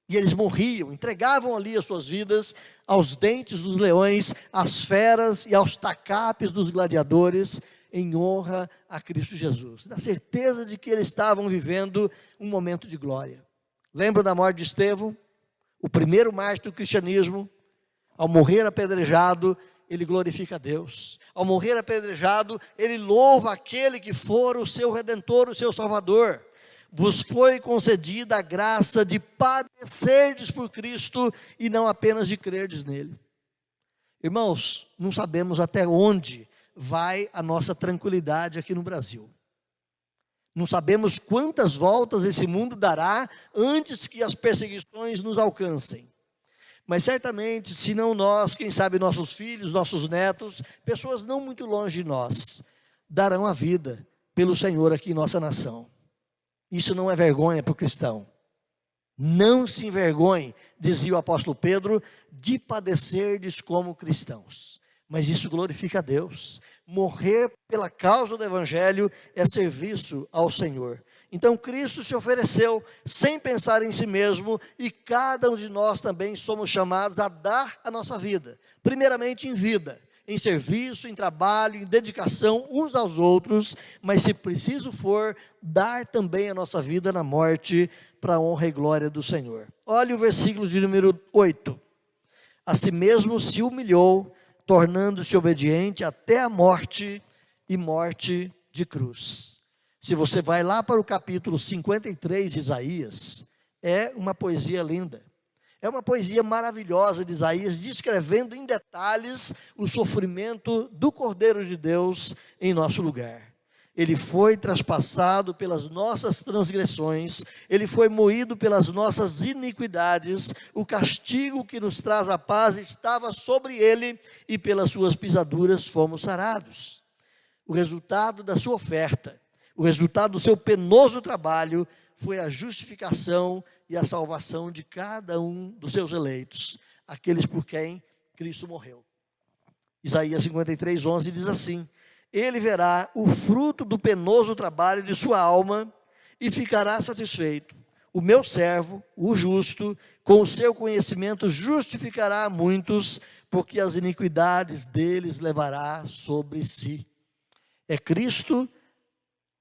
E eles morriam, entregavam ali as suas vidas aos dentes dos leões, às feras e aos tacapes dos gladiadores, em honra a Cristo Jesus, na certeza de que eles estavam vivendo um momento de glória. Lembra da morte de Estevão? O primeiro mártir do cristianismo. Ao morrer apedrejado, ele glorifica a Deus. Ao morrer apedrejado, ele louva aquele que for o seu Redentor, o seu Salvador. Vos foi concedida a graça de padecerdes por Cristo e não apenas de crerdes nele. Irmãos, não sabemos até onde vai a nossa tranquilidade aqui no Brasil. Não sabemos quantas voltas esse mundo dará antes que as perseguições nos alcancem. Mas certamente, se não nós, quem sabe nossos filhos, nossos netos, pessoas não muito longe de nós, darão a vida pelo Senhor aqui em nossa nação. Isso não é vergonha para o cristão. Não se envergonhe, dizia o apóstolo Pedro, de padecerdes como cristãos. Mas isso glorifica a Deus. Morrer pela causa do Evangelho é serviço ao Senhor. Então Cristo se ofereceu sem pensar em si mesmo, e cada um de nós também somos chamados a dar a nossa vida, primeiramente em vida, em serviço, em trabalho, em dedicação uns aos outros, mas se preciso for, dar também a nossa vida na morte, para a honra e glória do Senhor. Olha o versículo de número 8. A si mesmo se humilhou, tornando-se obediente até a morte, e morte de cruz. Se você vai lá para o capítulo 53 de Isaías, é uma poesia linda. É uma poesia maravilhosa de Isaías, descrevendo em detalhes o sofrimento do Cordeiro de Deus em nosso lugar. Ele foi traspassado pelas nossas transgressões, ele foi moído pelas nossas iniquidades, o castigo que nos traz a paz estava sobre ele, e pelas suas pisaduras fomos sarados. O resultado da sua oferta, o resultado do seu penoso trabalho, foi a justificação e a salvação de cada um dos seus eleitos, aqueles por quem Cristo morreu. Isaías 53, 11 diz assim: ele verá o fruto do penoso trabalho de sua alma e ficará satisfeito. O meu servo, o justo, com o seu conhecimento justificará a muitos, porque as iniquidades deles levará sobre si. É Cristo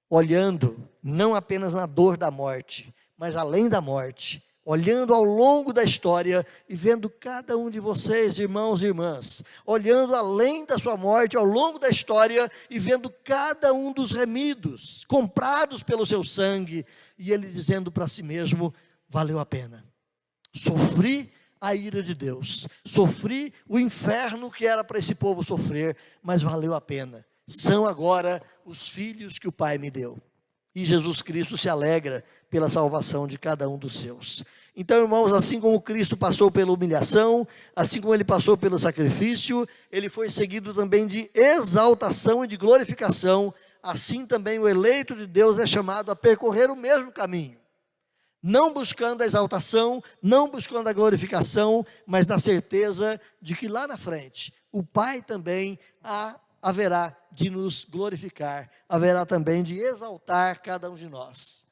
olhando não apenas na dor da morte, mas além da morte, olhando ao longo da história e vendo cada um de vocês, irmãos e irmãs, olhando além da sua morte, ao longo da história, e vendo cada um dos remidos, comprados pelo seu sangue, e ele dizendo para si mesmo: valeu a pena. Sofri a ira de Deus, sofri o inferno que era para esse povo sofrer, mas valeu a pena. São agora os filhos que o Pai me deu. E Jesus Cristo se alegra pela salvação de cada um dos seus. Então, irmãos, assim como Cristo passou pela humilhação, assim como ele passou pelo sacrifício, ele foi seguido também de exaltação e de glorificação. Assim também o eleito de Deus é chamado a percorrer o mesmo caminho. Não buscando a exaltação, não buscando a glorificação, mas na certeza de que lá na frente, o Pai também haverá de nos glorificar, haverá também de exaltar cada um de nós.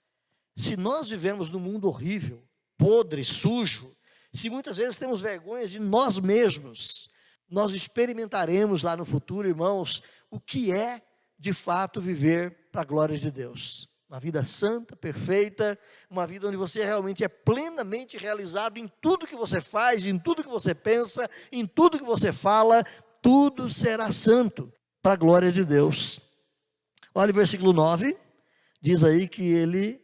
Se nós vivemos num mundo horrível, podre, sujo, se muitas vezes temos vergonha de nós mesmos, nós experimentaremos lá no futuro, irmãos, o que é de fato viver para a glória de Deus. Uma vida santa, perfeita, uma vida onde você realmente é plenamente realizado em tudo que você faz, em tudo que você pensa, em tudo que você fala, tudo será santo, para a glória de Deus. Olha o versículo 9, diz aí que ele,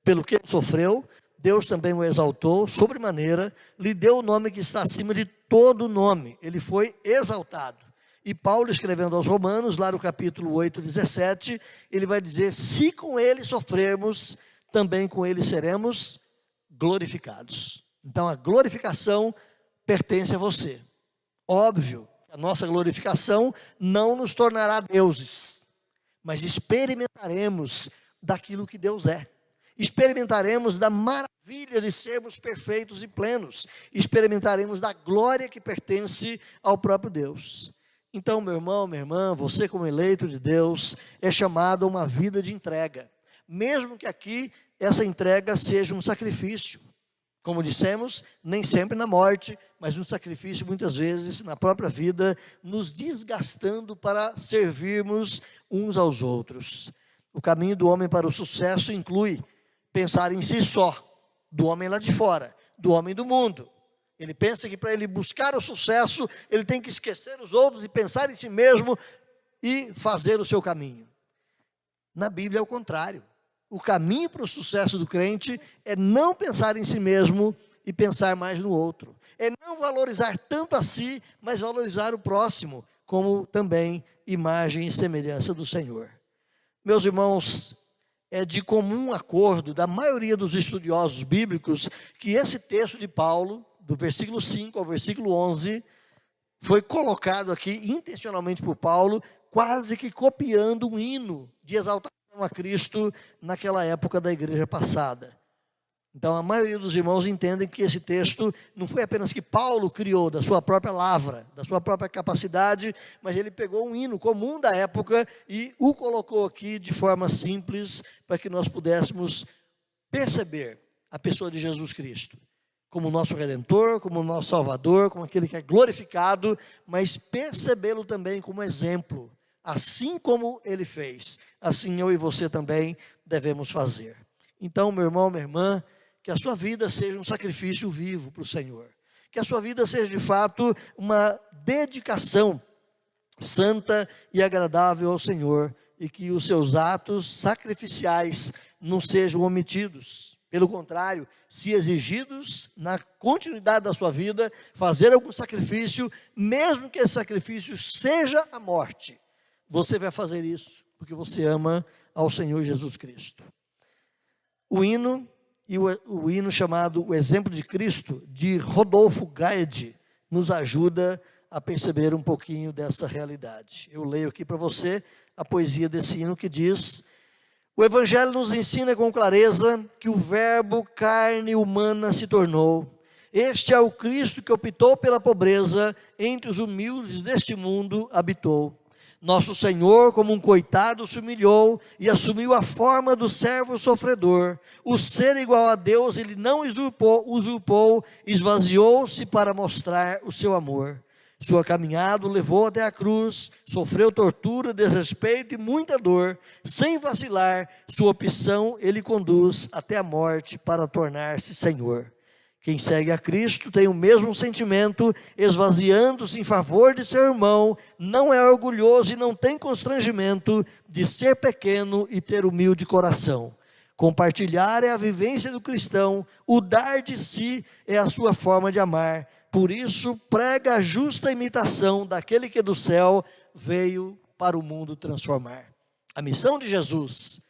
pelo que ele sofreu, Deus também o exaltou, sobremaneira, lhe deu o nome que está acima de todo nome, ele foi exaltado. E Paulo, escrevendo aos Romanos, lá no capítulo 8, 17, ele vai dizer: se com ele sofrermos, também com ele seremos glorificados. Então a glorificação pertence a você. Óbvio, a nossa glorificação não nos tornará deuses, mas experimentaremos daquilo que Deus é. Experimentaremos da maravilha de sermos perfeitos e plenos. Experimentaremos da glória que pertence ao próprio Deus. Então, meu irmão, minha irmã, você como eleito de Deus, é chamado a uma vida de entrega. Mesmo que aqui essa entrega seja um sacrifício. Como dissemos, nem sempre na morte, mas um sacrifício muitas vezes na própria vida, nos desgastando para servirmos uns aos outros. O caminho do homem para o sucesso inclui pensar em si só, do homem lá de fora, do homem do mundo. Ele pensa que para ele buscar o sucesso, ele tem que esquecer os outros e pensar em si mesmo e fazer o seu caminho. Na Bíblia é o contrário. O caminho para o sucesso do crente é não pensar em si mesmo e pensar mais no outro. É não valorizar tanto a si, mas valorizar o próximo, como também imagem e semelhança do Senhor. Meus irmãos, é de comum acordo da maioria dos estudiosos bíblicos que esse texto de Paulo, do versículo 5 ao versículo 11, foi colocado aqui intencionalmente por Paulo, quase que copiando um hino de exaltação a Cristo naquela época da igreja passada. Então a maioria dos irmãos entendem que esse texto não foi apenas que Paulo criou da sua própria lavra, da sua própria capacidade, mas ele pegou um hino comum da época e o colocou aqui de forma simples para que nós pudéssemos perceber a pessoa de Jesus Cristo como nosso Redentor, como nosso Salvador, como aquele que é glorificado, mas percebê-lo também como exemplo. Assim como ele fez, assim eu e você também devemos fazer. Então, meu irmão, minha irmã, que a sua vida seja um sacrifício vivo para o Senhor. Que a sua vida seja, de fato, uma dedicação santa e agradável ao Senhor. E que os seus atos sacrificiais não sejam omitidos. Pelo contrário, se exigidos na continuidade da sua vida, fazer algum sacrifício, mesmo que esse sacrifício seja a morte, você vai fazer isso, porque você ama ao Senhor Jesus Cristo. O hino chamado O Exemplo de Cristo, de Rodolfo Gaed, nos ajuda a perceber um pouquinho dessa realidade. Eu leio aqui para você a poesia desse hino que diz: o Evangelho nos ensina com clareza que o Verbo carne humana se tornou. Este é o Cristo que optou pela pobreza, entre os humildes deste mundo habitou. Nosso Senhor, como um coitado, se humilhou e assumiu a forma do servo sofredor. O ser igual a Deus ele não usurpou, esvaziou-se para mostrar o seu amor. Sua caminhada o levou até a cruz, sofreu tortura, desrespeito e muita dor. Sem vacilar, sua opção ele conduz até a morte para tornar-se Senhor. Quem segue a Cristo tem o mesmo sentimento, esvaziando-se em favor de seu irmão, não é orgulhoso e não tem constrangimento de ser pequeno e ter humilde coração. Compartilhar é a vivência do cristão, o dar de si é a sua forma de amar. Por isso, prega a justa imitação daquele que do céu veio para o mundo transformar. A missão de Jesus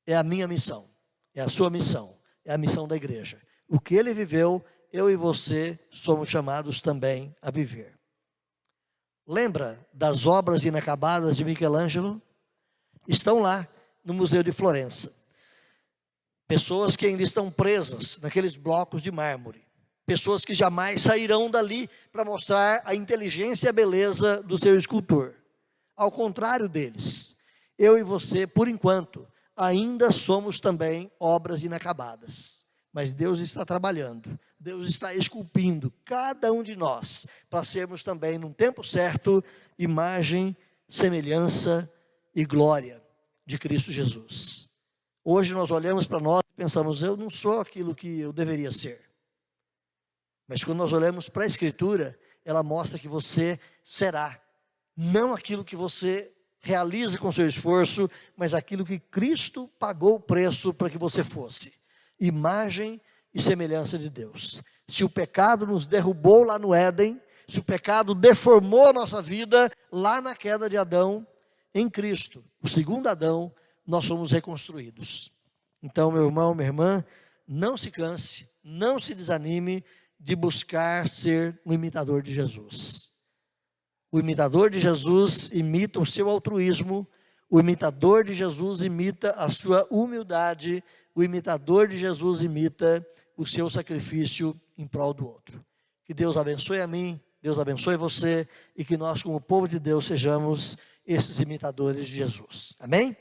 é a minha missão, é a sua missão, é a missão da igreja. O que ele viveu, eu e você somos chamados também a viver. Lembra das obras inacabadas de Michelangelo? Estão lá no Museu de Florença. Pessoas que ainda estão presas naqueles blocos de mármore. Pessoas que jamais sairão dali para mostrar a inteligência e a beleza do seu escultor. Ao contrário deles, eu e você, por enquanto, ainda somos também obras inacabadas. Mas Deus está trabalhando, Deus está esculpindo cada um de nós, para sermos também, num tempo certo, imagem, semelhança e glória de Cristo Jesus. Hoje nós olhamos para nós e pensamos, eu não sou aquilo que eu deveria ser. Mas quando nós olhamos para a Escritura, ela mostra que você será, não aquilo que você realiza com seu esforço, mas aquilo que Cristo pagou o preço para que você fosse. Imagem e semelhança de Deus. Se o pecado nos derrubou lá no Éden, se o pecado deformou a nossa vida, lá na queda de Adão, em Cristo, o segundo Adão, nós somos reconstruídos. Então, meu irmão, minha irmã, não se canse, não se desanime de buscar ser um imitador de Jesus. O imitador de Jesus imita o seu altruísmo, o imitador de Jesus imita a sua humildade, o imitador de Jesus imita o seu sacrifício em prol do outro. Que Deus abençoe a mim, Deus abençoe você, e que nós, como povo de Deus, sejamos esses imitadores de Jesus. Amém?